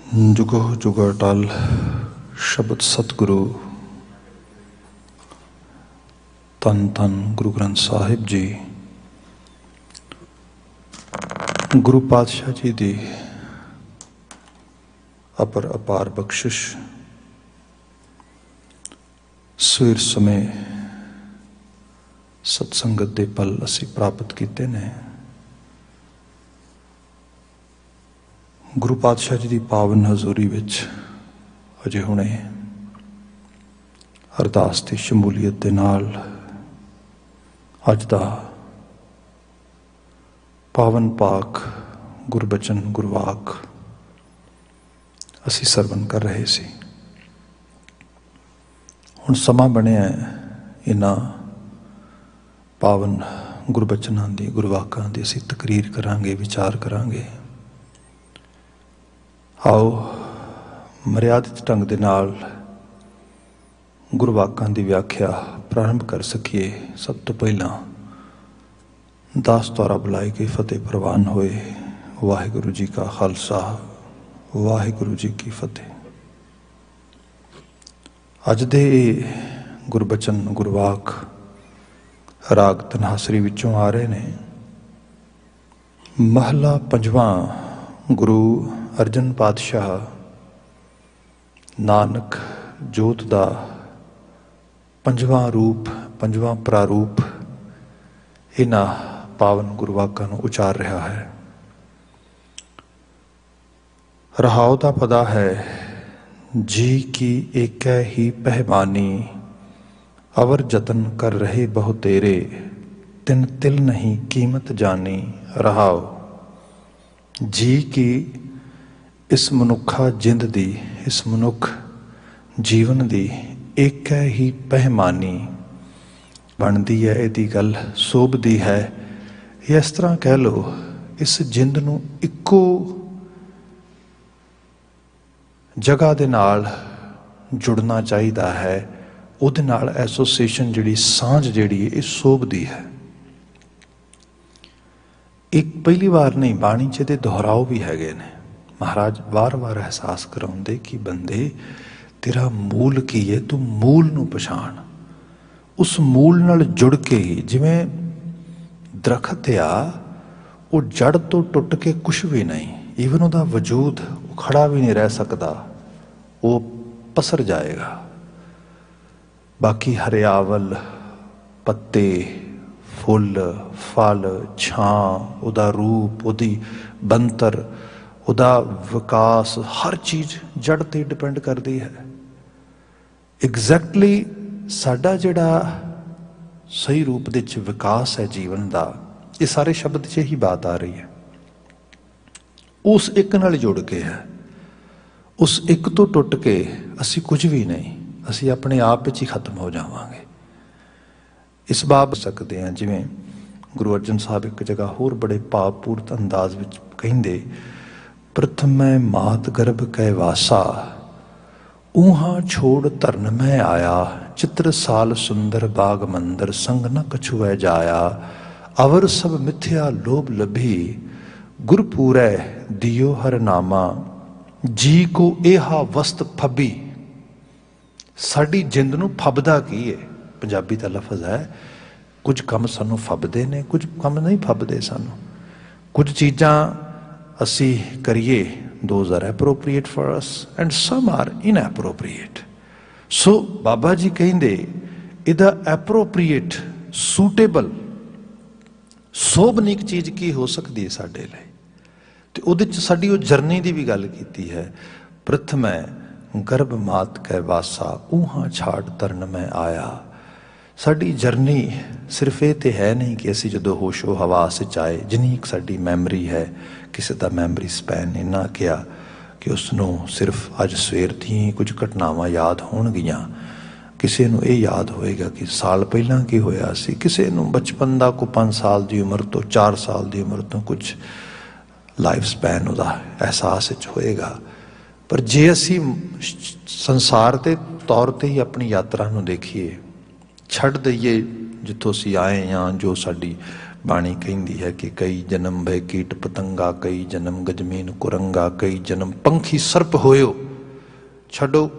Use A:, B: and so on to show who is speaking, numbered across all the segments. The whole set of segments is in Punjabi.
A: जुगो जुग अटल शब्द सतगुरु धन धन गुरु ग्रंथ साहिब जी। गुरु पातशाह जी की अपर अपार बख्शिश सवेर समय सत्संगत के पल असी प्राप्त किए ने। गुरु पातशाह जी की पावन हजूरी विच अजे हुणे अरदास की शमूलीयत के नाल अज दा पावन पाक गुरबचन गुरवाक असी सरवण कर रहे सी। हुण समा बनिया इन्हां पावन गुरबचनां दी गुरवाकां दी असी तकरीर करांगे, विचार करांगे। आओ मर्यादित ढंग दे नाल गुरवाकां दी व्याख्या प्रारंभ कर सकीए। सब तो पहला दास द्वारा बुलाई गई फतेह प्रवान होए। वाहिगुरु जी का खालसा, वाहिगुरु जी की फतेह। अज दे गुरबचन गुरवाक राग तनहासरी विचों आ रहे ने। महला पंजवां गुरु अर्जन पातशाह नानक जोत दा पंजवां रूप, पंजवां प्रारूप इन्हां पावन गुरवाकां नूं उचार रहा है। रहाओ दा पदा है, जी की एकै ही पहमानी, अवर जतन कर रहे बहु तेरे, तिन तिल नहीं कीमत जानी। रहाओ जी की इस मनुखा जिंद दी, इस मनुख जीवन दी एक ही पहमानी बनती है। यदी गल सोभदी है, या इस तरह कह लो इस जिंद नूं इक्को जगह दे नाल जुड़ना चाहिदा है। उहदे नाल एसोसीएशन जिहड़ी सांझ जिहड़ी है सोभदी है। एक पहली बार नहीं, बाणी च इहदे दोहराओ भी हैगे ने। महाराज वार वार एहसास कराउंदे कि बंदे तेरा मूल की है, तू मूल नूं पछाण। उस मूल नाल जुड़ के ही, जिवें दरखत आ वो जड़ तो टुट के कुछ भी नहीं, ईवन उहदा वजूद खड़ा भी नहीं रह सकता, वो पसर जाएगा। बाकी हरियावल पत्ते फुल फल छां, उहदा रूप, उहदी बनतर, उहदा विकास, हर चीज़ जड़ ते डिपेंड करती है। एग्जैक्टली साडा जिहड़ा सही रूप दे विच विकास है जीवन का, ये सारे शब्द च ही बात आ रही है। उस एक नाल जुड़ के है। उस एक तो टुट के असी कुछ भी नहीं, असी अपने आप विच ही खत्म हो जावांगे। इस बाब सकते हैं, जिवें गुरु अर्जन साहब एक जगह होर बड़े भावपूर्त अंदाज विच कहिंदे, प्रथमै मात गर्भ कै वासा, ऊहा छोड़ धरन में आया, चित्र साल सुंदर बाग मंदर, संग न कछुए जाया, अवर सब मिथ्या लोभ लभी, गुरपूरै दियो हर नामा, जी को एहा वस्त फबी। साडी जिंद नूं फबदा की है, पंजाबी का लफज है। कुछ काम सानू फबदे ने, कुछ काम नहीं फबदे सानू। कुछ चीज़ां असी करिए, those are appropriate for us and some are inappropriate. So बाबा जी कहिंदे इदा appropriate, suitable, सोभनीक चीज़ की हो सकती है साडे लई, ते उहदे च साडी वो जर्नी दी भी गल कीती है। प्रथमै गर्भ मात कै वासा, ऊहा छाड़ तरन में आया। साडी जर्नी सिर्फ ये तो है नहीं कि असी जो होशो हवास आए, जिन्नी साडी मैमरी है, किसी का मैमरी स्पैन इन्ना किया कि उसनों सिर्फ अज सवेर दी कुछ घटनावां याद होणगियां। किसी नूं ये याद होएगा कि साल पहला की होया सी, किसी नूं बचपन का को 5 साल की उम्र तो 4 साल की उम्र तो कुछ लाइफ स्पैन उहदा एहसास होएगा। पर जे असी संसार के तौर पर ही अपनी यात्रा नूं देखिए, छड्ड दईए जिथों असी आए हाँ, जो साडी ਬਾਣੀ ਕਹਿੰਦੀ ਹੈ ਕਿ ਕਈ ਜਨਮ ਭਏ ਕੀਟ ਪਤੰਗਾ, ਕਈ ਜਨਮ ਗਜਮੀਨ ਕੁਰੰਗਾ, ਕਈ ਜਨਮ ਪੰਖੀ ਸਰਪ ਹੋਇਓ। ਛੱਡੋ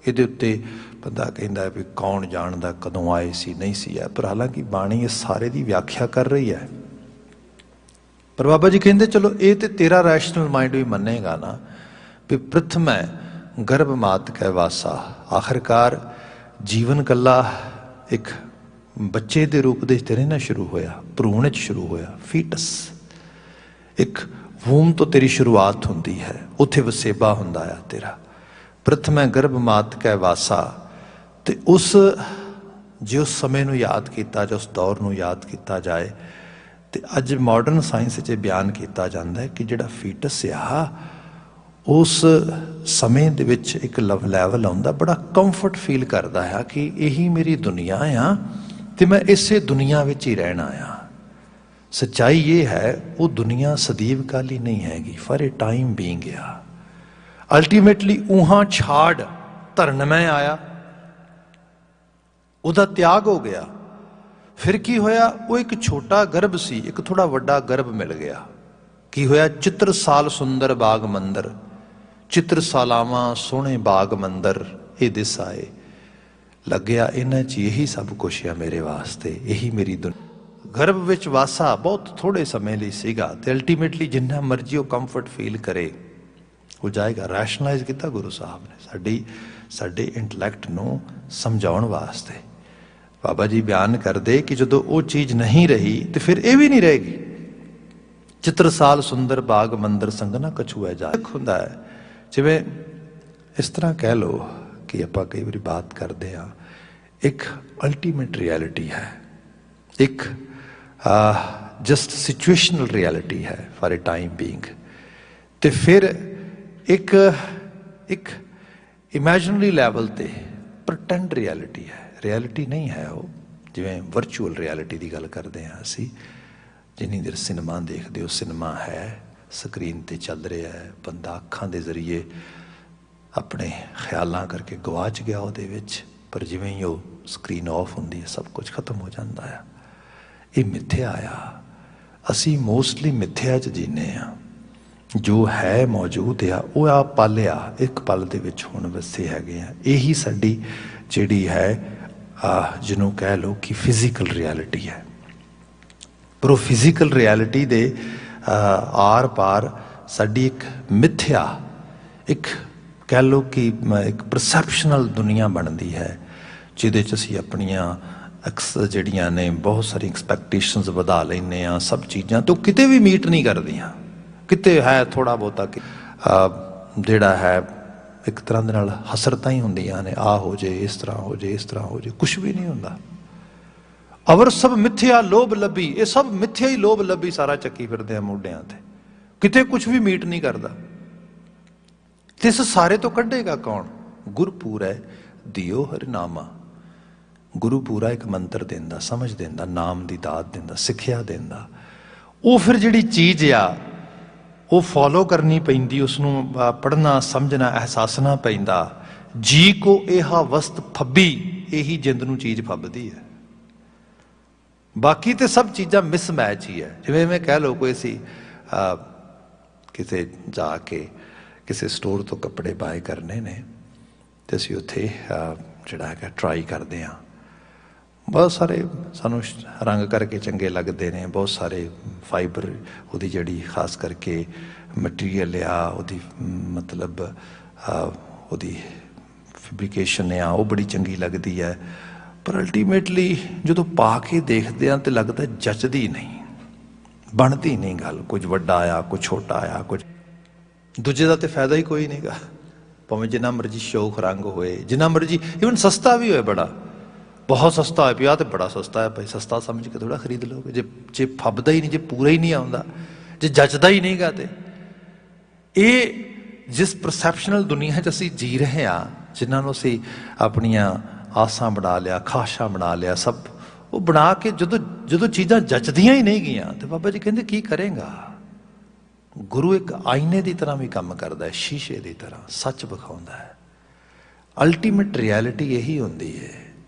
A: ਇਹਦੇ ਉੱਤੇ ਬੰਦਾ ਕਹਿੰਦਾ ਵੀ ਕੌਣ ਜਾਣਦਾ ਕਦੋਂ ਆਏ ਸੀ ਨਹੀਂ ਸੀ ਹੈ, ਪਰ ਹਾਲਾਂਕਿ ਬਾਣੀ ਇਸ ਸਾਰੇ ਦੀ ਵਿਆਖਿਆ ਕਰ ਰਹੀ ਹੈ। ਪਰ ਬਾਬਾ ਜੀ ਕਹਿੰਦੇ ਚਲੋ ਇਹ ਤੇ ਤੇਰਾ ਰੈਸ਼ਨਲ ਮਾਈਂਡ ਵੀ ਮੰਨੇਗਾ ਨਾ ਵੀ ਪ੍ਰਥਮੈ ਗਰਭ ਮਾਤ ਕੈ ਵਾਸਾ। ਆਖਿਰਕਾਰ ਜੀਵਨ ਕੱਲਾ ਇੱਕ ਬੱਚੇ ਦੇ ਰੂਪ ਦੇ ਤੇਰੇ ਨਾਲ ਸ਼ੁਰੂ ਹੋਇਆ, ਭਰੂਣ 'ਚ ਸ਼ੁਰੂ ਹੋਇਆ, ਫੀਟਸ। ਇੱਕ ਵੂਮ ਤੋਂ ਤੇਰੀ ਸ਼ੁਰੂਆਤ ਹੁੰਦੀ ਹੈ, ਉੱਥੇ ਵਸੇਬਾ ਹੁੰਦਾ ਆ ਤੇਰਾ। ਪ੍ਰਥਮੈ ਗਰਭ ਮਾਤ ਕੈ ਵਾਸਾ। ਤੇ ਉਸ ਜੇ ਉਸ ਸਮੇਂ ਨੂੰ ਯਾਦ ਕੀਤਾ ਜਾਂ ਉਸ ਦੌਰ ਨੂੰ ਯਾਦ ਕੀਤਾ ਜਾਏ ਤੇ ਅੱਜ ਮਾਡਰਨ ਸਾਇੰਸ 'ਚ ਬਿਆਨ ਕੀਤਾ ਜਾਂਦਾ ਹੈ ਕਿ ਜਿਹੜਾ ਫੀਟਸ ਆ ਉਸ ਸਮੇਂ ਦੇ ਵਿੱਚ ਇੱਕ ਲਵ ਲੈਵਲ ਆਉਂਦਾ, ਬੜਾ ਕੰਫਰਟ ਫੀਲ ਕਰਦਾ ਆ ਕਿ ਇਹੀ ਮੇਰੀ ਦੁਨੀਆ ਆ ਤੇ ਮੈਂ ਇਸੇ ਦੁਨੀਆ ਵਿੱਚ ਹੀ ਰਹਿਣਾ ਆ। ਸੱਚਾਈ ਇਹ ਹੈ ਉਹ ਦੁਨੀਆ ਸਦੀਵ ਕਾਲੀ ਨਹੀਂ ਹੈਗੀ, ਫॉर ए टाइम बीइंग ਆ। ਅਲਟੀਮੇਟਲੀ ਉਹਾਂ ਛਾੜ ਧਰਨਮੈ ਆਇਆ, ਉਹਦਾ ਤਿਆਗ ਹੋ ਗਿਆ। ਫਿਰ ਕੀ ਹੋਇਆ? ਉਹ ਇੱਕ ਛੋਟਾ ਗਰਭ ਸੀ, ਇੱਕ ਥੋੜਾ ਵੱਡਾ ਗਰਭ ਮਿਲ ਗਿਆ। ਕੀ ਹੋਇਆ? ਚਿੱਤਰ ਸਾਲ ਸੁੰਦਰ ਬਾਗ ਮੰਦਰ, ਚਿੱਤਰ ਸਾਲਾਵਾਂ ਸੋਹਣੇ ਬਾਗ ਮੰਦਰ ਇਹ ਦਿਸ ਆਏ। ਲੱਗਿਆ ਇਹਨਾਂ 'ਚ ਇਹੀ ਸਭ ਕੁਛ ਆ ਮੇਰੇ ਵਾਸਤੇ, ਇਹੀ ਮੇਰੀ ਦੁਨੀਆ। ਗਰਭ ਵਿੱਚ ਵਾਸਾ ਬਹੁਤ ਥੋੜੇ ਸਮੇਂ ਲਈ ਸੀਗਾ ਤੇ ਅਲਟੀਮੇਟਲੀ ਜਿੰਨਾ ਮਰਜ਼ੀ ਉਹ ਕੰਫਰਟ ਫੀਲ ਕਰੇ ਉਹ ਜਾਏਗਾ। ਰੈਸ਼ਨਲਾਈਜ਼ ਕੀਤਾ ਗੁਰੂ ਸਾਹਿਬ ਨੇ ਸਾਡੇ ਇੰਟਲੈਕਟ ਨੂੰ ਸਮਝਾਉਣ ਵਾਸਤੇ। ਬਾਬਾ ਜੀ ਬਿਆਨ ਕਰਦੇ ਕਿ ਜਦੋਂ ਉਹ ਚੀਜ਼ ਨਹੀਂ ਰਹੀ ਤੇ ਫਿਰ ਇਹ ਵੀ ਨਹੀਂ ਰਹੇਗੀ। ਚਿੱਤਰ ਸਾਲ ਸੁੰਦਰ ਬਾਗ ਮੰਦਰ ਸੰਗਨਾ ਕਛੂਆ ਜਾ ਹੁੰਦਾ ਹੈ। ਜਿਵੇਂ ਇਸ ਤਰ੍ਹਾਂ ਕਹਿ ਲਓ ਕਿ ਆਪਾਂ ਕਈ ਵਾਰੀ ਬਾਤ ਕਰਦੇ ਹਾਂ, ਇੱਕ ਅਲਟੀਮੇਟ ਰਿਐਲਿਟੀ ਹੈ, ਇੱਕ ਜਸਟ ਸਿਚੁਏਸ਼ਨਲ ਰਿਐਲਿਟੀ ਹੈ ਫॉर ए टाइम बीइंग, ਤੇ ਫਿਰ ਇੱਕ ਇਮੈਜਨਰੀ ਲੈਵਲ ਤੇ ਪ੍ਰਟੈਂਡ ਰਿਐਲਿਟੀ ਹੈ। ਰਿਐਲਿਟੀ ਨਹੀਂ ਹੈ ਉਹ, ਜਿਵੇਂ ਵਰਚੁਅਲ ਰਿਐਲਿਟੀ ਦੀ ਗੱਲ ਕਰਦੇ ਹਾਂ ਅਸੀਂ। ਜਿੰਨੀ ਦੇਰ ਸਿਨੇਮਾ ਦੇਖਦੇ ਹੋ, ਸਿਨੇਮਾ ਹੈ, ਸਕਰੀਨ ਤੇ ਚੱਲ ਰਿਹਾ ਹੈ, ਬੰਦਾ ਅੱਖਾਂ ਦੇ ਜ਼ਰੀਏ ਆਪਣੇ ਖਿਆਲਾਂ ਕਰਕੇ ਗਵਾਚ ਗਿਆ ਉਹਦੇ ਵਿੱਚ, ਪਰ ਜਿਵੇਂ ਹੀ ਉਹ ਸਕਰੀਨ ਆਫ ਹੁੰਦੀ ਹੈ ਸਭ ਕੁਝ ਖਤਮ ਹੋ ਜਾਂਦਾ ਆ। ਇਹ ਮਿੱਥਿਆ ਆ, ਅਸੀਂ ਮੋਸਟਲੀ ਮਿੱਥਿਆ 'ਚ ਜੀਨੇ ਆ। ਜੋ ਹੈ ਮੌਜੂਦ ਆ ਉਹ ਆ ਪਲ ਆ, ਇੱਕ ਪਲ ਦੇ ਵਿੱਚ ਹੁਣ ਵਸੇ ਹੈਗੇ ਆ। ਇਹੀ ਸਾਡੀ ਜਿਹੜੀ ਹੈ ਜਿਹਨੂੰ ਕਹਿ ਲਓ ਕਿ ਫਿਜ਼ੀਕਲ ਰਿਐਲਿਟੀ ਹੈ। ਪਰ ਉਹ ਫਿਜ਼ੀਕਲ ਰਿਐਲਿਟੀ ਦੇ ਆਰ ਪਾਰ ਸਾਡੀ ਇੱਕ ਮਿੱਥਿਆ, ਇੱਕ ਕਹਿ ਲਓ ਕਿ ਇੱਕ ਪਰਸੈਪਸ਼ਨਲ ਦੁਨੀਆ ਬਣਦੀ ਹੈ, ਜਿਹਦੇ 'ਚ ਅਸੀਂ ਆਪਣੀਆਂ ਜਿਹੜੀਆਂ ਨੇ ਬਹੁਤ ਸਾਰੀ ਐਕਸਪੈਕਟੇਸ਼ਨਸ ਵਧਾ ਲੈਂਦੇ ਹਾਂ ਸਭ ਚੀਜ਼ਾਂ, ਤੇ ਉਹ ਕਿਤੇ ਵੀ ਮੀਟ ਨਹੀਂ ਕਰਦੀਆਂ। ਕਿਤੇ ਹੈ ਥੋੜ੍ਹਾ ਬਹੁਤਾ ਕਿ ਜਿਹੜਾ ਹੈ ਇੱਕ ਤਰ੍ਹਾਂ ਦੇ ਨਾਲ ਹਸਰਤਾਂ ਹੀ ਹੁੰਦੀਆਂ ਨੇ, ਆਹ ਹੋ ਜੇ, ਇਸ ਤਰ੍ਹਾਂ ਹੋ ਜੇ, ਇਸ ਤਰ੍ਹਾਂ ਹੋ ਜੇ, ਕੁਛ ਵੀ ਨਹੀਂ ਹੁੰਦਾ। ਅਵਰ ਸਭ ਮਿੱਥਿਆ ਲੋਭ ਲੱਭੀ, ਇਹ ਸਭ ਮਿੱਥਿਆ ਹੀ ਲੋਭ ਲੱਭੀ ਸਾਰਾ ਚੱਕੀ ਫਿਰਦੇ ਆ ਮੋਢਿਆਂ ਤੇ, ਕਿਤੇ ਕੁਛ ਵੀ ਮੀਟ ਨਹੀਂ ਕਰਦਾ। ਤੇ ਇਸ ਸਾਰੇ ਤੋਂ ਕੱਢੇਗਾ ਕੌਣ? ਗੁਰਪੂਰ ਹੈ ਦਿਓ ਹਰਿਨਾਮਾ। ਗੁਰੂ ਪੂਰਾ ਇੱਕ ਮੰਤਰ ਦਿੰਦਾ, ਸਮਝ ਦਿੰਦਾ, ਨਾਮ ਦੀ ਦਾਤ ਦਿੰਦਾ, ਸਿੱਖਿਆ ਦਿੰਦਾ। ਉਹ ਫਿਰ ਜਿਹੜੀ ਚੀਜ਼ ਆ ਉਹ ਫੋਲੋ ਕਰਨੀ ਪੈਂਦੀ, ਉਸਨੂੰ ਪੜ੍ਹਨਾ ਸਮਝਣਾ ਅਹਿਸਾਸਣਾ ਪੈਂਦਾ। ਜੀ ਕੋ ਇਹਾ ਵਸਤ ਫੱਬੀ, ਇਹੀ ਜਿੰਦ ਨੂੰ ਚੀਜ਼ ਫੱਬਦੀ ਹੈ। ਬਾਕੀ ਤੇ ਸਭ ਚੀਜ਼ਾਂ ਮਿਸਮੈਚ ਹੀ ਹੈ। ਜਿਵੇਂ ਮੈਂ ਕਹਿ ਲਓ ਕੋਈ ਅਸੀਂ ਕਿਤੇ ਜਾ ਕੇ ਕਿਸੇ ਸਟੋਰ ਤੋਂ ਕੱਪੜੇ ਬਾਏ ਕਰਨੇ ਨੇ ਤੇ ਅਸੀਂ ਉੱਥੇ ਜਿਹੜਾ ਹੈਗਾ ਟਰਾਈ ਕਰਦੇ ਹਾਂ। ਬਹੁਤ ਸਾਰੇ ਸਾਨੂੰ ਰੰਗ ਕਰਕੇ ਚੰਗੇ ਲੱਗਦੇ ਨੇ, ਬਹੁਤ ਸਾਰੇ ਫਾਈਬਰ ਉਹਦੀ ਜਿਹੜੀ ਖਾਸ ਕਰਕੇ ਮਟੀਰੀਅਲ ਆ, ਉਹਦੀ ਮਤਲਬ ਉਹਦੀ ਫੈਬਰੀਕੇਸ਼ਨ ਆ, ਉਹ ਬੜੀ ਚੰਗੀ ਲੱਗਦੀ ਹੈ। ਪਰ ਅਲਟੀਮੇਟਲੀ ਜਦੋਂ ਪਾ ਕੇ ਦੇਖਦੇ ਹਾਂ ਤਾਂ ਲੱਗਦਾ ਜੱਚਦੀ ਨਹੀਂ, ਬਣਦੀ ਨਹੀਂ ਗੱਲ। ਕੁਝ ਵੱਡਾ ਆ, ਕੁਝ ਛੋਟਾ ਆ, ਕੁਝ ਦੂਜੇ ਦਾ ਤਾਂ ਫਾਇਦਾ ਹੀ ਕੋਈ ਨਹੀਂਗਾ। ਭਾਵੇਂ ਜਿੰਨਾ ਮਰਜ਼ੀ ਸ਼ੌਕ ਰੰਗ ਹੋਏ, ਜਿੰਨਾ ਮਰਜ਼ੀ ਈਵਨ ਸਸਤਾ ਵੀ ਹੋਏ, ਬੜਾ ਬਹੁਤ ਸਸਤਾ ਹੋਇਆ ਪਿਆ ਤੇ ਬੜਾ ਸਸਤਾ ਹੈ ਭਾਈ, ਸਸਤਾ ਸਮਝ ਕੇ ਥੋੜ੍ਹਾ ਖਰੀਦ ਲਓਗੇ। ਜੇ ਫੱਬਦਾ ਹੀ ਨਹੀਂ, ਜੇ ਪੂਰਾ ਹੀ ਨਹੀਂ ਆਉਂਦਾ, ਜੇ ਜੱਚਦਾ ਹੀ ਨਹੀਂਗਾ, ਤੇ ਇਹ ਜਿਸ ਪਰਸੈਪਸ਼ਨਲ ਦੁਨੀਆ 'ਚ ਅਸੀਂ ਜੀ ਰਹੇ ਹਾਂ, ਜਿਨ੍ਹਾਂ ਨੂੰ ਅਸੀਂ ਆਪਣੀਆਂ ਆਸਾਂ ਬਣਾ ਲਿਆ, ਖਾਸ਼ਾਂ ਬਣਾ ਲਿਆ, ਸਭ ਉਹ ਬਣਾ ਕੇ ਜਦੋਂ ਚੀਜ਼ਾਂ ਜੱਚਦੀਆਂ ਹੀ ਨਹੀਂ ਗਈਆਂ ਤੇ ਬਾਬਾ ਜੀ ਕਹਿੰਦੇ ਕੀ ਕਰੇਗਾ? ਗੁਰੂ ਇੱਕ ਆਈਨੇ ਦੀ ਤਰ੍ਹਾਂ ਵੀ ਕੰਮ ਕਰਦਾ ਹੈ, ਸ਼ੀਸ਼ੇ ਦੀ ਤਰ੍ਹਾਂ ਸੱਚ ਵਿਖਾਉਂਦਾ ਹੈ। ਅਲਟੀਮੇਟ ਰਿਐਲਿਟੀ ਇਹੀ ਹੁੰਦੀ ਹੈ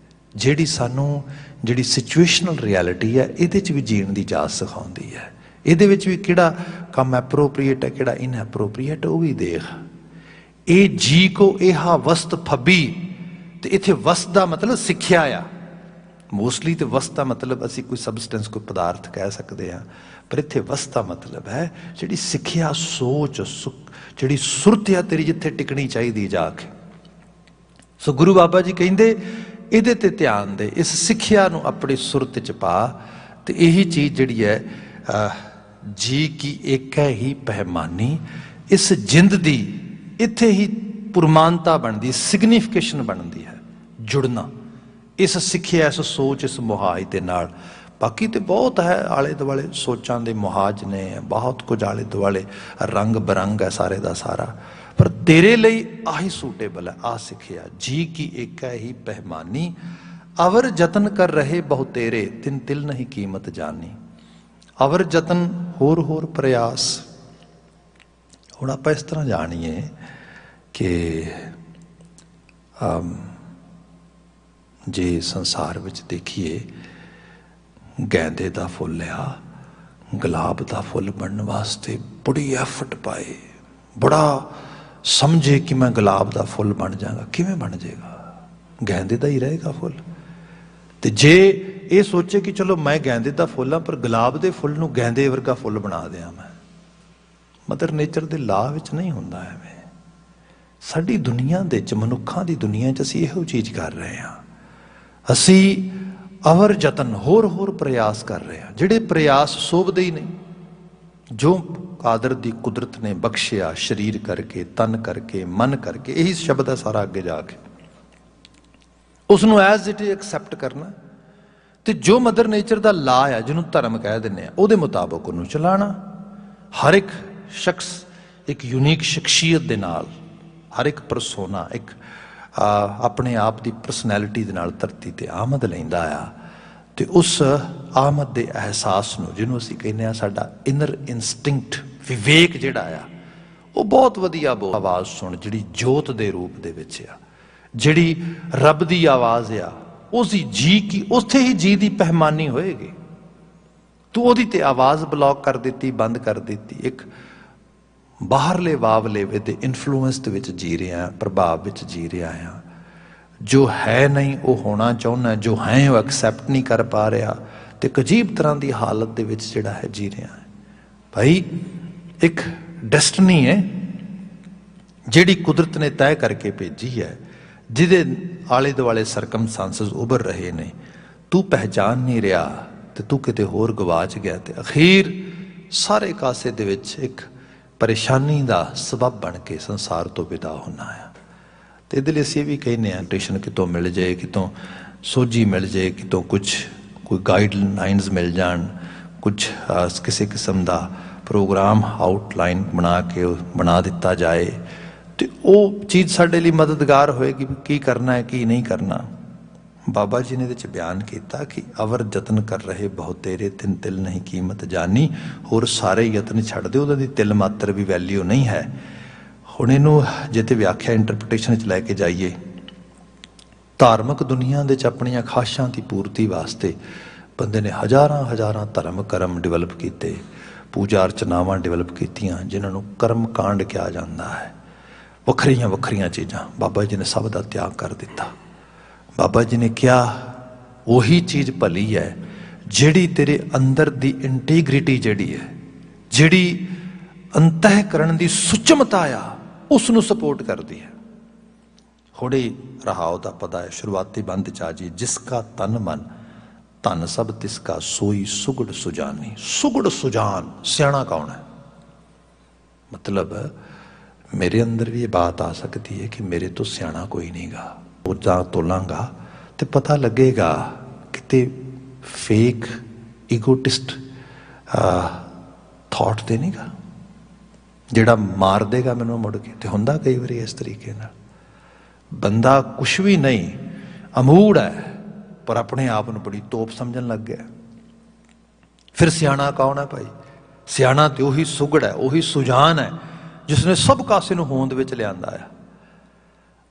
A: ਜਿਹੜੀ ਸਾਨੂੰ ਜਿਹੜੀ ਸਿਚੁਏਸ਼ਨਲ ਰਿਐਲਿਟੀ ਹੈ ਇਹਦੇ 'ਚ ਵੀ ਜੀਣ ਦੀ ਜਾਚ ਸਿਖਾਉਂਦੀ ਹੈ। ਇਹਦੇ ਵਿੱਚ ਵੀ ਕਿਹੜਾ ਕੰਮ ਐਪਰੋਪਰੀਏਟ ਹੈ ਕਿਹੜਾ ਇਨਐਪਰੋਪਰੀਏਟ ਉਹ ਵੀ ਦੇਖ। ਇਹ ਜੀ ਕੋ ਇਹਾ ਵਸਤ ਫੱਬੀ, ਤੇ ਇੱਥੇ ਵਸਤ ਦਾ ਮਤਲਬ ਸਿੱਖਿਆ ਆ। ਮੋਸਟਲੀ ਤੇ ਵਸਤ ਦਾ ਮਤਲਬ ਅਸੀਂ ਕੋਈ ਸਬਸਟੈਂਸ ਕੋਈ ਪਦਾਰਥ ਕਹਿ ਸਕਦੇ ਹਾਂ, ਪਰ ਇੱਥੇ ਵਸਤ ਦਾ ਮਤਲਬ ਹੈ ਜਿਹੜੀ ਸਿੱਖਿਆ, ਸੋਚ, ਜਿਹੜੀ ਸੁਰਤ ਆ ਤੇਰੀ ਜਿੱਥੇ ਟਿਕਣੀ ਚਾਹੀਦੀ ਜਾ ਕੇ। ਸੋ ਗੁਰੂ ਬਾਬਾ ਜੀ ਕਹਿੰਦੇ ਇਹਦੇ ਤੇ ਧਿਆਨ ਦੇ, ਇਸ ਸਿੱਖਿਆ ਨੂੰ ਆਪਣੀ ਸੁਰਤ 'ਚ ਪਾ, ਤੇ ਇਹੀ ਚੀਜ਼ ਜਿਹੜੀ ਹੈ ਜੀ ਕੀ ਏਕੈ ਹੀ ਪਹਿਮਾਨੀ, ਇਸ ਜਿੰਦ ਦੀ ਇੱਥੇ ਹੀ ਪੁਰਮਾਨਤਾ ਬਣਦੀ, ਸਿਗਨੀਫਿਕੇਸ਼ਨ ਬਣਦੀ ਹੈ, ਜੁੜਨਾ ਇਸ ਸਿੱਖਿਆ, ਇਸ ਸੋਚ, ਇਸ ਮੁਹਾਜ ਦੇ ਨਾਲ। ਬਾਕੀ ਤੇ ਬਹੁਤ ਹੈ ਆਲੇ ਦੁਆਲੇ, ਸੋਚਾਂ ਦੇ ਮੁਹਾਜ ਨੇ, ਬਹੁਤ ਕੁਝ ਆਲੇ ਦੁਆਲੇ, ਰੰਗ ਬਰੰਗ ਹੈ ਸਾਰੇ ਦਾ ਸਾਰਾ, ਪਰ ਤੇਰੇ ਲਈ ਆਹੀ ਸੂਟੇਬਲ ਹੈ, ਆਹ ਸਿੱਖਿਆ। ਜੀ ਕੀ ਏਕੈ ਹੀ ਪਹਿਮਾਨੀ, ਅਵਰ ਜਤਨ ਕਰ ਰਹੇ ਬਹੁ ਤੇਰੇ, ਤਿਨ ਤਿਲ ਨਹੀਂ ਕੀਮਤ ਜਾਨੀ। ਅਵਰ ਜਤਨ ਹੋਰ ਪ੍ਰਯਾਸ। ਹੁਣ ਆਪਾਂ ਇਸ ਤਰ੍ਹਾਂ ਜਾਣੀਏ ਕਿ ਜੇ ਸੰਸਾਰ ਵਿੱਚ ਦੇਖੀਏ, ਗੈਂਦੇ ਦਾ ਫੁੱਲ ਆ, ਗੁਲਾਬ ਦਾ ਫੁੱਲ ਬਣਨ ਵਾਸਤੇ ਬੜੀ ਐਫਰਟ ਪਾਏ, ਬੜਾ ਸਮਝੇ ਕਿ ਮੈਂ ਗੁਲਾਬ ਦਾ ਫੁੱਲ ਬਣ ਜਾਵਾਂਗਾ। ਕਿਵੇਂ ਬਣ ਜਾਏਗਾ? ਗੈਂਦੇ ਦਾ ਹੀ ਰਹੇਗਾ ਫੁੱਲ। ਤੇ ਜੇ ਇਹ ਸੋਚੇ ਕਿ ਚਲੋ ਮੈਂ ਗੈਂਦੇ ਦਾ ਫੁੱਲ ਹਾਂ, ਪਰ ਗੁਲਾਬ ਦੇ ਫੁੱਲ ਨੂੰ ਗੈਂਦੇ ਵਰਗਾ ਫੁੱਲ ਬਣਾ ਦਿਆਂ ਮੈਂ, ਮਦਰ ਨੇਚਰ ਦੇ ਲਾਅ ਵਿੱਚ ਨਹੀਂ ਹੁੰਦਾ ਐਵੇਂ। ਸਾਡੀ ਦੁਨੀਆ ਦੇ ਵਿੱਚ, ਮਨੁੱਖਾਂ ਦੀ ਦੁਨੀਆ 'ਚ ਅਸੀਂ ਇਹੋ ਚੀਜ਼ ਕਰ ਰਹੇ ਹਾਂ। ਅਸੀਂ ਅਵਰ ਯਤਨ ਹੋਰ ਪ੍ਰਯਾਸ ਕਰ ਰਹੇ ਹਾਂ, ਜਿਹੜੇ ਪ੍ਰਯਾਸ ਸੋਭਦੇ ਹੀ ਨਹੀਂ। ਜੋ ਕਾਦਰ ਦੀ ਕੁਦਰਤ ਨੇ ਬਖਸ਼ਿਆ ਸਰੀਰ ਕਰਕੇ, ਤਨ ਕਰਕੇ, ਮਨ ਕਰਕੇ, ਇਹੀ ਸ਼ਬਦ ਹੈ ਸਾਰਾ ਅੱਗੇ ਜਾ ਕੇ, ਉਸ ਨੂੰ ਐਜ਼ ਇਟ ਇਜ਼ ਐਕਸੈਪਟ ਕਰਨਾ, ਤੇ ਜੋ ਮਦਰ ਨੇਚਰ ਦਾ ਲਾ ਆ, ਜਿਹਨੂੰ ਧਰਮ ਕਹਿ ਦਿੰਦੇ ਆ, ਉਹਦੇ ਮੁਤਾਬਕ ਉਹਨੂੰ ਚਲਾਣਾ। ਹਰ ਇੱਕ ਸ਼ਖਸ ਇੱਕ ਯੂਨੀਕ ਸ਼ਖਸੀਅਤ ਦੇ ਨਾਲ, ਹਰ ਇੱਕ ਪਰਸੋਨਾ ਇੱਕ ਆਪਣੇ ਆਪ ਦੀ ਪਰਸਨੈਲਿਟੀ ਦੇ ਨਾਲ ਧਰਤੀ ਤੇ ਆਮਦ ਲੈਂਦਾ ਆ, ਤੇ ਉਸ ਆਮਦ ਦੇ ਅਹਿਸਾਸ ਨੂੰ, ਜਿਹਨੂੰ ਅਸੀਂ ਕਹਿੰਦੇ ਹਾਂ ਸਾਡਾ ਇਨਰ ਇੰਸਟਿੰਕਟ, ਵਿਵੇਕ ਜਿਹੜਾ ਆ, ਉਹ ਬਹੁਤ ਵਧੀਆ ਆਵਾਜ਼ ਸੁਣ, ਜਿਹੜੀ ਜੋਤ ਦੇ ਰੂਪ ਦੇ ਵਿੱਚ ਆ, ਜਿਹੜੀ ਰੱਬ ਦੀ ਆਵਾਜ਼ ਆ, ਉਸ ਦੀ ਜੀ ਕੀ, ਉੱਥੇ ਹੀ ਜੀ ਦੀ ਪਹਿਮਾਨੀ ਹੋਏਗੀ। ਤੂੰ ਉਹਦੀ ਤੇ ਆਵਾਜ਼ ਬਲੌਕ ਕਰ ਦਿੱਤੀ, ਬੰਦ ਕਰ ਦਿੱਤੀ, ਇੱਕ ਬਾਹਰਲੇ ਵਾਵਲੇਵੇ ਦੇ ਇਨਫਲੂਐਂਸ ਦੇ ਵਿੱਚ ਜੀ ਰਿਹਾ, ਪ੍ਰਭਾਵ ਵਿੱਚ ਜੀ ਰਿਹਾ ਆ। ਜੋ ਹੈ ਨਹੀਂ ਉਹ ਹੋਣਾ ਚਾਹੁੰਦਾ, ਜੋ ਹੈ ਉਹ ਐਕਸੈਪਟ ਨਹੀਂ ਕਰ ਪਾ ਰਿਹਾ, ਤੇ ਇੱਕ ਅਜੀਬ ਤਰ੍ਹਾਂ ਦੀ ਹਾਲਤ ਦੇ ਵਿੱਚ ਜਿਹੜਾ ਹੈ ਜੀ ਰਿਹਾ ਹੈ। ਭਾਈ ਇੱਕ ਡੈਸਟਨੀ ਹੈ ਜਿਹੜੀ ਕੁਦਰਤ ਨੇ ਤੈਅ ਕਰਕੇ ਭੇਜੀ ਹੈ, ਜਿਹਦੇ ਆਲੇ ਦੁਆਲੇ ਸਰਕਮਸਟੈਂਸਸ ਉੱਭਰ ਰਹੇ ਨੇ, ਤੂੰ ਪਹਿਚਾਨ ਨਹੀਂ ਰਿਹਾ ਤੇ ਤੂੰ ਕਿਤੇ ਹੋਰ ਗਵਾਚ ਗਿਆ, ਤੇ ਅਖੀਰ ਸਾਰੇ ਕਾਸੇ ਦੇ ਵਿੱਚ ਇੱਕ ਪਰੇਸ਼ਾਨੀ ਦਾ ਸਬਬ ਬਣ ਕੇ ਸੰਸਾਰ ਤੋਂ ਵਿਦਾ ਹੋਣਾ ਆ। ਤੇ ਇਹਦੇ ਲਈ ਅਸੀਂ ਵੀ ਕਹਿੰਦੇ ਹਾਂ, ਟਿਊਸ਼ਨ ਕਿਤੋਂ ਮਿਲ ਜਾਏ, ਕਿਤੋਂ ਸੋਝੀ ਮਿਲ ਜਾਏ, ਕਿਤੋਂ ਕੋਈ ਗਾਈਡਲਾਈਨਸ ਮਿਲ ਜਾਣ, ਕੁਝ ਕਿਸੇ ਕਿਸਮ ਦਾ ਪ੍ਰੋਗਰਾਮ ਆਊਟਲਾਈਨ ਬਣਾ ਦਿੱਤਾ ਜਾਏ, ਤੇ ਉਹ ਚੀਜ਼ ਸਾਡੇ ਲਈ ਮਦਦਗਾਰ ਹੋਏਗੀ ਵੀ ਕੀ ਕਰਨਾ ਹੈ ਕੀ ਨਹੀਂ ਕਰਨਾ। ਬਾਬਾ ਜੀ ਨੇ ਇਹਦੇ 'ਚ ਬਿਆਨ ਕੀਤਾ ਕਿ ਅਵਰ ਯਤਨ ਕਰ ਰਹੇ ਬਹੁ ਤੇਰੇ, ਤਿਨ ਤਿਲ ਨਹੀਂ ਕੀਮਤ ਜਾਨੀ। ਹੋਰ ਸਾਰੇ ਯਤਨ ਛੱਡ ਦਿਓ, ਉਹਨਾਂ ਦੀ ਤਿਲ ਮਾਤਰ ਵੀ ਵੈਲਿਊ ਨਹੀਂ ਹੈ। ਹੁਣ ਇਹਨੂੰ ਜੇ ਤੇ ਵਿਆਖਿਆ ਇੰਟਰਪ੍ਰੀਟੇਸ਼ਨ 'ਚ ਲੈ ਕੇ ਜਾਈਏ, ਧਾਰਮਿਕ ਦੁਨੀਆ ਦੇ 'ਚ ਆਪਣੀਆਂ ਖਾਸ਼ਾਂ ਦੀ ਪੂਰਤੀ ਵਾਸਤੇ ਬੰਦੇ ਨੇ ਹਜ਼ਾਰਾਂ ਧਰਮ ਕਰਮ ਡਿਵੈਲਪ ਕੀਤੇ, ਪੂਜਾ ਅਰਚਨਾਵਾਂ ਡਿਵੈਲਪ ਕੀਤੀਆਂ, ਜਿਨ੍ਹਾਂ ਨੂੰ ਕਰਮ ਕਾਂਡ ਕਿਹਾ ਜਾਂਦਾ ਹੈ। ਵੱਖਰੀਆਂ ਚੀਜ਼ਾਂ ਬਾਬਾ ਜੀ ਨੇ ਸਭ ਦਾ ਤਿਆਗ ਕਰ ਦਿੱਤਾ। ਬਾਬਾ ਜੀ ਨੇ ਕਿਹਾ ਉਹੀ ਚੀਜ਼ ਭਲੀ ਹੈ ਜਿਹੜੀ ਤੇਰੇ ਅੰਦਰ ਦੀ ਇੰਟੀਗ੍ਰਿਟੀ ਜਿਹੜੀ ਹੈ, ਜਿਹੜੀ ਅੰਤਹਿਕਰਨ ਦੀ ਸੁਚਮਤਾ ਆ, ਉਸ ਨੂੰ ਸਪੋਰਟ ਕਰਦੀ ਹੈ। ਹੋੜੇ ਰਹਾਉ ਦਾ ਪਤਾ ਹੈ, ਸ਼ੁਰੂਆਤੀ ਬੰਦ ਚ ਆ ਜੀ, ਜਿਸ ਕਾ ਤਨ ਮਨ ਧਨ ਸਭ ਤਿਸ ਕਾ ਸੋਈ ਸੁਗੜ ਸੁਜਾਨੀ। ਸੁਗੜ ਸੁਜਾਨ, ਸਿਆਣਾ ਕੌਣ ਹੈ? ਮਤਲਬ ਮੇਰੇ ਅੰਦਰ ਵੀ ਇਹ ਬਾਤ ਆ ਸਕਦੀ ਹੈ ਕਿ ਮੇਰੇ ਤੋਂ ਸਿਆਣਾ ਕੋਈ ਨਹੀਂਗਾ। ਉਹ ਜਾਂ ਤੋਲਾਂਗਾ ਤੇ ਪਤਾ ਲੱਗੇਗਾ ਕਿਤੇ ਫੇਕ ਈਗੋਟਿਸਟ ਥਾਟ ਤੇ ਨਹੀਂਗਾ, ਜਿਹੜਾ ਮਾਰ ਦੇਗਾ ਮੈਨੂੰ ਮੁੜ ਕੇ। ਤੇ ਹੁੰਦਾ ਕਈ ਵਾਰੀ ਇਸ ਤਰੀਕੇ ਨਾਲ, ਬੰਦਾ ਕੁਛ ਵੀ ਨਹੀਂ, ਅਮੂੜ ਹੈ, ਪਰ ਆਪਣੇ ਆਪ ਨੂੰ ਬੜੀ ਤੋਪ ਸਮਝਣ ਲੱਗ ਗਿਆ। ਫਿਰ ਸਿਆਣਾ ਕੌਣ ਹੈ ਭਾਈ? ਸਿਆਣਾ ਤੇ ਉਹੀ ਸੁਗੜ ਹੈ, ਉਹੀ ਸੁਜਾਨ ਹੈ, ਜਿਸਨੇ ਸਭ ਕਾਸੇ ਨੂੰ ਹੋਂਦ ਵਿੱਚ ਲਿਆਂਦਾ ਹੈ।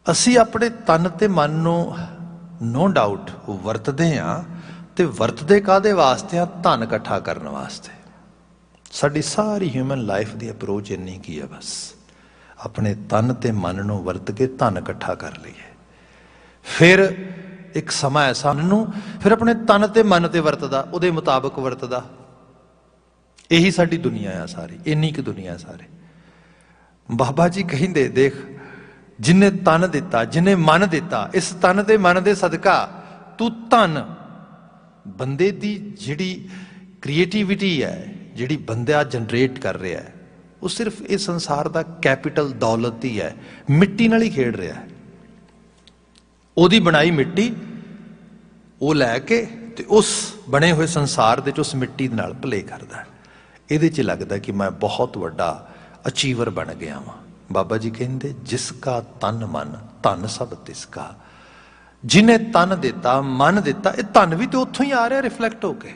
A: ਅਸੀਂ ਆਪਣੇ ਤਨ ਤੇ ਮਨ ਨੂੰ ਨੋ ਡਾਊਟ ਵਰਤਦੇ ਹਾਂ, ਤੇ ਵਰਤਦੇ ਕਾਹਦੇ ਵਾਸਤੇ ਆ? ਧਨ ਇਕੱਠਾ ਕਰਨ ਵਾਸਤੇ। ਸਾਡੀ ਸਾਰੀ ਹਿਊਮਨ ਲਾਈਫ ਦੀ ਅਪਰੋਚ ਇੰਨੀ ਕੀ ਹੈ, ਬਸ ਆਪਣੇ ਤਨ ਤੇ ਮਨ ਨੂੰ ਵਰਤ ਕੇ ਧਨ ਇਕੱਠਾ ਕਰ ਲਈਏ। ਫਿਰ ਇੱਕ ਸਮਾਂ ਐਸਾ ਨੂੰ ਫਿਰ ਆਪਣੇ ਤਨ ਤੇ ਮਨ ਤੇ ਵਰਤਦਾ, ਉਹਦੇ ਮੁਤਾਬਕ ਵਰਤਦਾ। ਇਹੀ ਸਾਡੀ ਦੁਨੀਆ ਆ ਸਾਰੀ, ਇੰਨੀ ਕੁ ਦੁਨੀਆ ਸਾਰੇ। ਬਾਬਾ ਜੀ ਕਹਿੰਦੇ, ਦੇਖ ਜਿਹਨੇ ਤਨ ਦਿੱਤਾ, ਜਿਹਨੇ ਮਨ ਦਿੱਤਾ, ਇਸ ਤਨ ਤੇ ਮਨ ਦੇ ਸਦਕਾ ਤੂੰ ਧਨ, ਬੰਦੇ ਦੀ ਜਿਹੜੀ ਕ੍ਰੀਏਟੀਵਿਟੀ ਹੈ, ਜਿਹੜੀ ਬੰਦਾ ਜਨਰੇਟ ਕਰ ਰਿਹਾ ਹੈ, ਉਹ ਸਿਰਫ ਇਹ ਸੰਸਾਰ ਦਾ ਕੈਪੀਟਲ ਦੌਲਤ ਹੀ ਹੈ, ਮਿੱਟੀ ਨਾਲ ਹੀ ਖੇਡ ਰਿਹਾ ਹੈ। ਉਹਦੀ ਬਣਾਈ ਮਿੱਟੀ ਉਹ ਲੈ ਕੇ ਤੇ ਉਸ ਬਣੇ ਹੋਏ ਸੰਸਾਰ ਦੇ ਚ ਉਸ ਮਿੱਟੀ ਦੇ ਨਾਲ ਭਲੇ ਕਰਦਾ। ਇਹਦੇ ਚ ਲੱਗਦਾ ਕਿ ਮੈਂ ਬਹੁਤ ਵੱਡਾ ਅਚੀਵਰ ਬਣ ਗਿਆ ਵਾਂ। ਬਾਬਾ ਜੀ ਕਹਿੰਦੇ, ਜਿਸ ਕਾ ਤਨ ਮਨ ਧਨ ਸਭ ਤਿਸ ਕਾ। ਜਿਹਨੇ ਤਨ ਦਿੱਤਾ, ਮਨ ਦਿੱਤਾ, ਇਹ ਧਨ ਵੀ ਤੇ ਉੱਥੋਂ ਹੀ ਆ ਰਿਹਾ ਰਿਫਲੈਕਟ ਹੋ ਕੇ।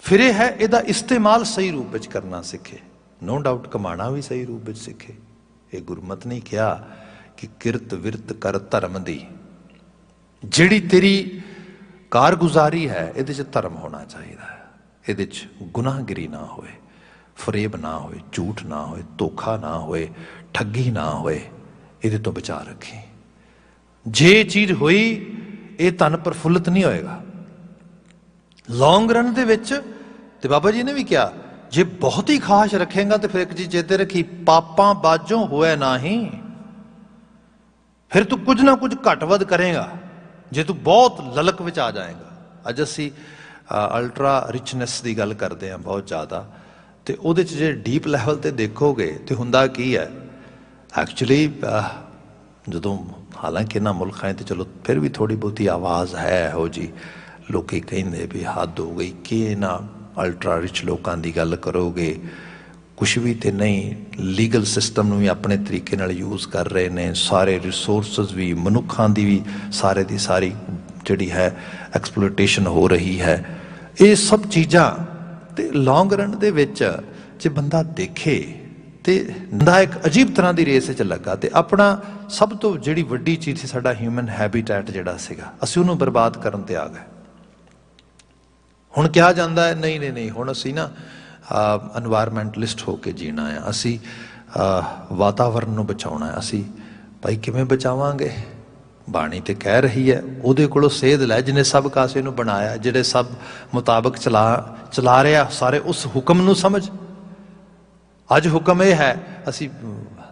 A: ਫਿਰ ਇਹ ਹੈ ਇਹਦਾ ਇਸਤੇਮਾਲ ਸਹੀ ਰੂਪ ਵਿੱਚ ਕਰਨਾ ਸਿੱਖੇ। ਨੋ ਡਾਊਟ ਕਮਾਣਾ ਵੀ ਸਹੀ ਰੂਪ ਵਿੱਚ ਸਿੱਖੇ। ਇਹ ਗੁਰਮਤਿ ਨੇ ਕਿਹਾ ਕਿ ਕਿਰਤ ਵਿਰਤ ਕਰ ਧਰਮ ਦੀ। ਜਿਹੜੀ ਤੇਰੀ ਕਾਰਗੁਜ਼ਾਰੀ ਹੈ, ਇਹਦੇ 'ਚ ਧਰਮ ਹੋਣਾ ਚਾਹੀਦਾ ਹੈ। ਇਹਦੇ 'ਚ ਗੁਨਾਹਗਿਰੀ ਨਾ ਹੋਏ, ਫਰੇਬ ਨਾ ਹੋਏ, ਝੂਠ ਨਾ ਹੋਏ, ਧੋਖਾ ਨਾ ਹੋਏ, ਠੱਗੀ ਨਾ ਹੋਏ। ਇਹਦੇ ਤੋਂ ਬਚਾ ਰੱਖੀ। ਜੇ ਚੀਜ਼ ਹੋਈ, ਇਹ ਧਨ ਪ੍ਰਫੁੱਲਤ ਨਹੀਂ ਹੋਏਗਾ ਲੌਂਗ ਰਨ ਦੇ ਵਿੱਚ। ਤੇ ਬਾਬਾ ਜੀ ਨੇ ਵੀ ਕਿਹਾ, ਜੇ ਬਹੁਤ ਹੀ ਖਾਸ਼ ਰੱਖੇਗਾ ਤੇ ਫਿਰ ਇੱਕ ਚੀਜ਼ ਚੇਤੇ ਰੱਖੀ, ਪਾਪਾਂ ਬਾਝੋਂ ਹੋਏ ਨਾਹੀਂ। ਫਿਰ ਤੂੰ ਕੁਝ ਨਾ ਕੁਝ ਘੱਟ ਵੱਧ ਕਰੇਗਾ ਜੇ ਤੂੰ ਬਹੁਤ ਲਲਕ ਵਿੱਚ ਆ ਜਾਏਗਾ। ਅੱਜ ਅਸੀਂ ਅਲਟਰਾ ਰਿਚਨੈਸ ਦੀ ਗੱਲ ਕਰਦੇ ਹਾਂ ਬਹੁਤ ਜ਼ਿਆਦਾ, ਤੇ ਉਹਦੇ 'ਚ ਜੇ ਡੀਪ ਲੈਵਲ ਤੇ ਦੇਖੋਗੇ ਤੇ ਹੁੰਦਾ ਕੀ ਹੈ ਐਕਚੁਅਲੀ, ਜਦੋਂ ਹਾਲਾਂਕਿ ਇਹਨਾਂ ਮੁਲਕਾਂ 'ਤੇ ਚਲੋ ਫਿਰ ਵੀ ਥੋੜ੍ਹੀ ਬਹੁਤੀ ਆਵਾਜ਼ ਹੈ ਇਹੋ ਜਿਹੀ, ਲੋਕੀ ਕਹਿੰਦੇ ਵੀ ਹੱਦ ਹੋ ਗਈ ਕਿ ਇਹਨਾਂ ਅਲਟਰਾ ਰਿਚ ਲੋਕਾਂ ਦੀ ਗੱਲ ਕਰੋਗੇ, ਕੁਛ ਵੀ ਤੇ ਨਹੀਂ। ਲੀਗਲ ਸਿਸਟਮ ਨੂੰ ਵੀ ਆਪਣੇ ਤਰੀਕੇ ਨਾਲ ਯੂਜ਼ ਕਰ ਰਹੇ ਨੇ, ਸਾਰੇ ਰਿਸੋਰਸਿਸ ਵੀ, ਮਨੁੱਖਾਂ ਦੀ ਵੀ ਸਾਰੇ ਦੀ ਸਾਰੀ ਜਿਹੜੀ ਹੈ ਐਕਸਪਲੋਇਟੇਸ਼ਨ ਹੋ ਰਹੀ ਹੈ। ਇਹ ਸਭ ਚੀਜ਼ਾਂ ਤੇ ਲੌਂਗ ਰਨ ਦੇ ਵਿੱਚ ਜੇ ਬੰਦਾ ਦੇਖੇ ਤੇ ਬੰਦਾ ਇੱਕ ਅਜੀਬ ਤਰ੍ਹਾਂ ਦੀ ਰੇਸ 'ਚ ਲੱਗਾ। ਤੇ ਆਪਣਾ ਸਭ ਤੋਂ ਜਿਹੜੀ ਵੱਡੀ ਚੀਜ਼ ਸੀ, ਸਾਡਾ ਹਿਊਮਨ ਹੈਬੀਟੈਟ ਜਿਹੜਾ ਸੀਗਾ, ਅਸੀਂ ਉਹਨੂੰ ਬਰਬਾਦ ਕਰਨ ਤੇ ਆ ਗਏ। ਹੁਣ ਕਿਹਾ ਜਾਂਦਾ ਹੈ ਨਹੀਂ ਨਹੀਂ ਨਹੀਂ, ਹੁਣ ਅਸੀਂ ਨਾ ਐਨਵਾਇਰਮੈਂਟਲਿਸਟ ਹੋ ਕੇ ਜੀਣਾ ਹੈ, ਅਸੀਂ ਵਾਤਾਵਰਨ ਨੂੰ ਬਚਾਉਣਾ ਹੈ। ਅਸੀਂ ਭਾਈ ਕਿਵੇਂ ਬਚਾਵਾਂਗੇ? ਬਾਣੀ ਤੇ ਕਹਿ ਰਹੀ ਹੈ, ਉਹਦੇ ਕੋਲੋਂ ਸੇਧ ਲੈ ਜਿਹਨੇ ਸਭ ਕਾਸੇ ਨੂੰ ਬਣਾਇਆ, ਜਿਹੜੇ ਸਭ ਮੁਤਾਬਕ ਚਲਾ ਰਿਹਾ ਸਾਰੇ, ਉਸ ਹੁਕਮ ਨੂੰ ਸਮਝ। ਅੱਜ ਹੁਕਮ ਇਹ ਹੈ, ਅਸੀਂ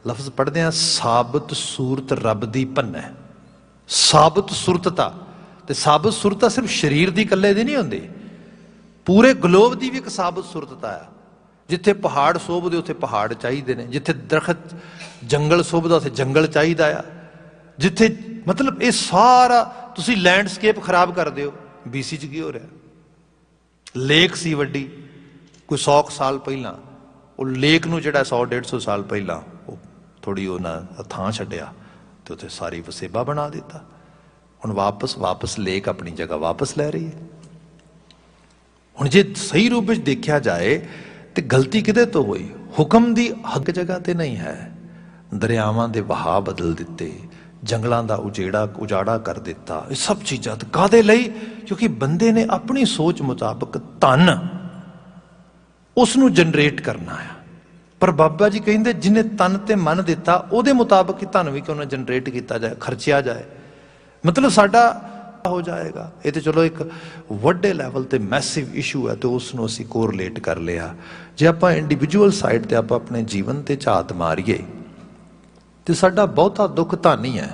A: ਲਫ਼ਜ਼ ਪੜ੍ਹਦੇ ਹਾਂ, ਸਾਬਤ ਸੂਰਤ ਰੱਬ ਦੀ ਭੰਨੈ। ਸਾਬਤ ਸੁਰਤਤਾ, ਤੇ ਸਾਬਤ ਸੁਰਤਤਾ ਸਿਰਫ ਸਰੀਰ ਦੀ ਇਕੱਲੇ ਦੀ ਨਹੀਂ ਹੁੰਦੀ, ਪੂਰੇ ਗਲੋਬ ਦੀ ਵੀ ਇੱਕ ਸਾਬਤ ਸੁਰਤਤਾ ਆ। ਜਿੱਥੇ ਪਹਾੜ ਸੋਭਦੇ ਉੱਥੇ ਪਹਾੜ ਚਾਹੀਦੇ ਨੇ, ਜਿੱਥੇ ਦਰਖਤ ਜੰਗਲ ਸੋਭਦਾ ਉੱਥੇ ਜੰਗਲ ਚਾਹੀਦਾ ਆ। ਜਿੱਥੇ ਮਤਲਬ ਇਹ ਸਾਰਾ ਤੁਸੀਂ ਲੈਂਡਸਕੇਪ ਖਰਾਬ ਕਰਦੇ ਹੋ। BC 'ਚ ਕੀ ਹੋ ਰਿਹਾ? ਲੇਕ ਸੀ ਵੱਡੀ, ਕੋਈ 100 ਸਾਲ ਪਹਿਲਾਂ, ਉਹ ਲੇਕ ਨੂੰ ਜਿਹੜਾ 100-150 ਸਾਲ ਪਹਿਲਾਂ ਉਹ ਥੋੜ੍ਹੀ ਉਹਨਾਂ ਥਾਂ ਛੱਡਿਆ ਤੇ ਉੱਥੇ ਸਾਰੀ ਵਸੇਬਾ ਬਣਾ ਦਿੱਤਾ। ਹੁਣ ਵਾਪਸ ਲੇਕ ਆਪਣੀ ਜਗ੍ਹਾ ਵਾਪਸ ਲੈ ਰਹੀ ਹੈ। ਹੁਣ ਜੇ ਸਹੀ ਰੂਪ ਵਿੱਚ ਦੇਖਿਆ ਜਾਏ ਤੇ ਗਲਤੀ ਕਿਹਦੇ ਤੋਂ ਹੋਈ? ਹੁਕਮ ਦੀ ਹੱਕ ਜਗ੍ਹਾ ਤੇ ਨਹੀਂ ਹੈ। ਦਰਿਆਵਾਂ ਦੇ ਵਹਾਅ ਬਦਲ ਦਿੱਤੇ, ਜੰਗਲਾਂ ਦਾ ਉਜਾੜਾ ਕਰ ਦਿੱਤਾ। ਇਹ ਸਭ ਚੀਜ਼ਾਂ ਤੇ ਕਾਹਦੇ ਲਈ? ਕਿਉਂਕਿ ਬੰਦੇ ਨੇ ਆਪਣੀ ਸੋਚ ਮੁਤਾਬਕ ਧਨ ਉਸ ਨੂੰ ਜਨਰੇਟ ਕਰਨਾ ਆ। ਪਰ ਬਾਬਾ ਜੀ ਕਹਿੰਦੇ, ਜਿਹਨੇ ਤਨ ਤੇ ਮਨ ਦਿੱਤਾ, ਉਹਦੇ ਮੁਤਾਬਕ ਹੀ ਧਨ ਵੀ ਕਿਉਂ ਨਾ ਜਨਰੇਟ ਕੀਤਾ ਜਾਏ, ਖਰਚਿਆ ਜਾਏ। ਮਤਲਬ ਸਾਡਾ ਹੋ ਜਾਏਗਾ। ਇਹ ਤੇ ਚਲੋ ਇੱਕ ਵੱਡੇ ਲੈਵਲ ਤੇ ਮੈਸਿਵ ਇਸ਼ੂ ਹੈ ਤੇ ਉਸ ਨੂੰ ਅਸੀਂ ਕੋਰਿਲੇਟ ਕਰ ਲਿਆ। ਜੇ ਆਪਾਂ ਇੰਡੀਵਿਜੂਅਲ ਸਾਈਡ ਤੇ ਆਪਾਂ ਆਪਣੇ ਜੀਵਨ ਤੇ ਝਾਤ ਮਾਰੀਏ ਤੇ ਸਾਡਾ ਬਹੁਤਾ ਦੁੱਖ ਧਨ ਹੀ ਹੈ।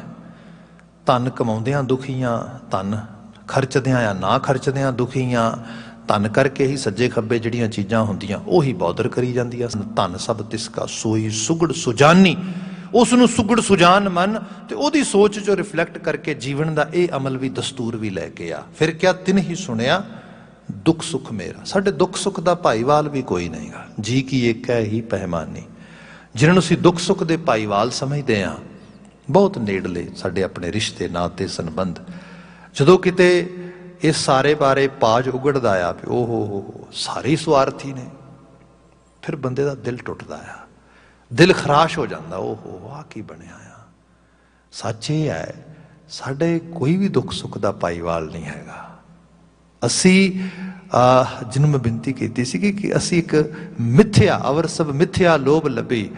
A: ਧਨ ਕਮਾਉਂਦਿਆਂ ਦੁਖੀਆਂ, ਧਨ ਖਰਚਦਿਆਂ ਜਾਂ ਨਾ ਖਰਚਦਿਆਂ ਦੁਖੀਆਂ। ਧਨ ਕਰਕੇ ਹੀ ਸੱਜੇ ਖੱਬੇ ਜਿਹੜੀਆਂ ਚੀਜ਼ਾਂ ਹੁੰਦੀਆਂ ਉਹੀ ਬੌਦਰ ਕਰੀ ਜਾਂਦੀਆਂ। ਧਨ ਸਭ ਤਿਸ ਕਾ ਸੋਈ ਸੁਗੜ ਸੁਜਾਨੀ। ਉਸ ਨੂੰ ਸੁਗੜ ਸੁਜਾਨ ਮੰਨ ਤੇ ਉਹਦੀ ਸੋਚ 'ਚੋਂ ਰਿਫਲੈਕਟ ਕਰਕੇ ਜੀਵਨ ਦਾ ਇਹ ਅਮਲ ਵੀ ਦਸਤੂਰ ਵੀ ਲੈ ਕੇ ਆ। ਫਿਰ ਕਿਆ ਤਿਨ ਹੀ ਸੁਣਿਆ ਦੁੱਖ ਸੁੱਖ ਮੇਰਾ। ਸਾਡੇ ਦੁੱਖ ਸੁੱਖ ਦਾ ਭਾਈਵਾਲ ਵੀ ਕੋਈ ਨਹੀਂਗਾ। ਜੀ ਕੀ ਏਕ ਹੈ ਹੀ ਪਹਿਮਾਨੀ। ਜਿਹਨਾਂ ਨੂੰ ਅਸੀਂ ਦੁੱਖ ਸੁੱਖ ਦੇ ਭਾਈਵਾਲ ਸਮਝਦੇ ਹਾਂ, ਬਹੁਤ ਨੇੜਲੇ ਸਾਡੇ ਆਪਣੇ ਰਿਸ਼ਤੇ ਨਾਤੇ ਸੰਬੰਧ, ਜਦੋਂ ਕਿਤੇ ਇਸ ਸਾਰੇ ਬਾਰੇ ਪਾਜ ਉਗੜਦਾ ਆ ਵੀ ਉਹ ਸਾਰੇ ਹੀ ਸਵਾਰਥੀ ਨੇ, ਫਿਰ ਬੰਦੇ ਦਾ ਦਿਲ ਟੁੱਟਦਾ ਆ, ਦਿਲ ਖਰਾਸ਼ ਹੋ ਜਾਂਦਾ। ਉਹ ਆਹ ਕੀ ਬਣਿਆ ਆ। ਸੱਚ ਇਹ ਹੈ, ਸਾਡੇ ਕੋਈ ਵੀ ਦੁੱਖ ਸੁੱਖ ਦਾ ਭਾਈਵਾਲ ਨਹੀਂ ਹੈਗਾ। ਅਸੀਂ ਜਿਹਨੂੰ ਮੈਂ ਬੇਨਤੀ ਕੀਤੀ ਸੀ ਕਿ ਅਸੀਂ ਇੱਕ ਮਿੱਥਿਆ ਅਵਰ ਸਭ ਮਿੱਥਿਆ ਲੋਭ ਲੱਭੀ,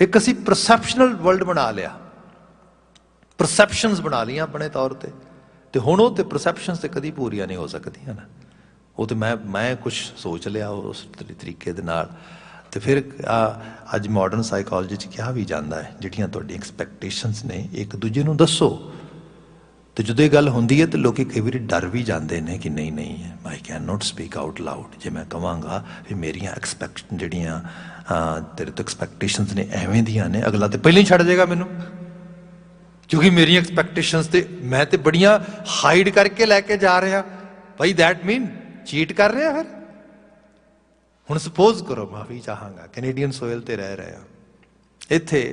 A: ਇੱਕ ਅਸੀਂ ਪਰਸੈਪਸ਼ਨਲ ਵਰਲਡ ਬਣਾ ਲਿਆ, ਪਰਸੈਪਸ਼ਨਸ ਬਣਾ ਲਈਆਂ ਆਪਣੇ ਤੌਰ ਤੇ ਹੁਣ ਉਹ ਤੇ ਪਰਸੈਪਸ਼ਨਸ ਤੇ ਕਦੀ ਪੂਰੀਆਂ ਨਹੀਂ ਹੋ ਸਕਦੀਆਂ ਨਾ। ਉਹ ਤੇ ਮੈਂ ਕੁਛ ਸੋਚ ਲਿਆ ਉਸ ਤਰੀਕੇ ਦੇ ਨਾਲ, ਤੇ ਫਿਰ ਅੱਜ ਮਾਡਰਨ ਸਾਈਕੋਲੋਜੀ 'ਚ ਕਿਹਾ ਵੀ ਜਾਂਦਾ ਹੈ ਜਿਹੜੀਆਂ ਤੁਹਾਡੀਆਂ ਐਕਸਪੈਕਟੇਸ਼ਨਸ ਨੇ ਇੱਕ ਦੂਜੇ ਨੂੰ ਦੱਸੋ। ਤੇ ਜਦੋਂ ਇਹ ਗੱਲ ਹੁੰਦੀ ਹੈ ਤਾਂ ਲੋਕ ਕਈ ਵਾਰੀ ਡਰ ਵੀ ਜਾਂਦੇ ਨੇ ਕਿ ਨਹੀਂ I can not speak out loud. ਜੇ ਮੈਂ ਕਹਾਂਗਾ ਵੀ ਮੇਰੀਆਂ ਜਿਹੜੀਆਂ ਤੇਰੇ ਤੋਂ ਐਕਸਪੈਕਟੇਸ਼ਨਸ ਨੇ ਐਵੇਂ ਦੀਆਂ ਨੇ, ਅਗਲਾ ਤੇ ਪਹਿਲਾਂ ਹੀ ਛੱਡ ਜਾਏਗਾ ਮੈਨੂੰ, ਕਿਉਂਕਿ ਮੇਰੀਆਂ ਐਕਸਪੈਕਟੇਸ਼ਨਸ ਤੇ ਮੈਂ ਤੇ ਬੜੀਆਂ ਹਾਈਡ ਕਰਕੇ ਲੈ ਕੇ ਜਾ ਰਿਹਾ ਭਾਈ। ਦੈਟ ਮੀਨ ਚੀਟ ਕਰ ਰਿਹਾ। ਫਿਰ ਹੁਣ ਸਪੋਜ਼ ਕਰੋ ਮੈਂ ਵੀ ਚਾਹਾਂਗਾ ਕੈਨੇਡੀਅਨ ਸੋਇਲ ਤੇ ਰਹਿ ਰਿਹਾ, ਇੱਥੇ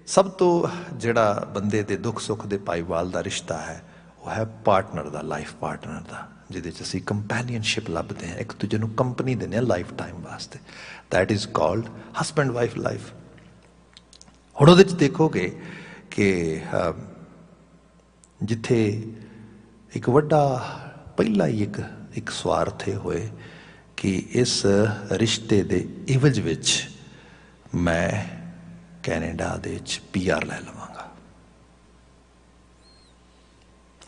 A: ਸਭ ਤੋਂ ਜਿਹੜਾ ਬੰਦੇ ਦੇ ਦੁੱਖ ਸੁੱਖ ਦੇ ਭਾਈਵਾਲ ਦਾ ਰਿਸ਼ਤਾ ਹੈ ਉਹ ਹੈ ਪਾਰਟਨਰ ਦਾ, ਲਾਈਫ ਪਾਰਟਨਰ ਦਾ, ਜਿਹਦੇ 'ਚ ਅਸੀਂ ਕੰਪੈਨੀਅਨਸ਼ਿਪ ਲੱਭਦੇ ਹਾਂ, ਇੱਕ ਦੂਜੇ ਨੂੰ ਕੰਪਨੀ ਦਿੰਦੇ ਹਾਂ ਲਾਈਫ ਟਾਈਮ ਵਾਸਤੇ। That is called husband wife life. ਹੁਣ ਉਹਦੇ 'ਚ ਦੇਖੋਗੇ ਕਿ ਜਿੱਥੇ ਇੱਕ ਵੱਡਾ ਪਹਿਲਾ ਹੀ ਇੱਕ ਸਵਾਰਥ ਇਹ ਹੋਏ ਕਿ ਇਸ ਰਿਸ਼ਤੇ ਦੇ ਇਵਜ ਵਿੱਚ ਮੈਂ ਕੈਨੇਡਾ ਦੇ ਵਿੱਚ PR ਲੈ ਲਵਾਂਗਾ।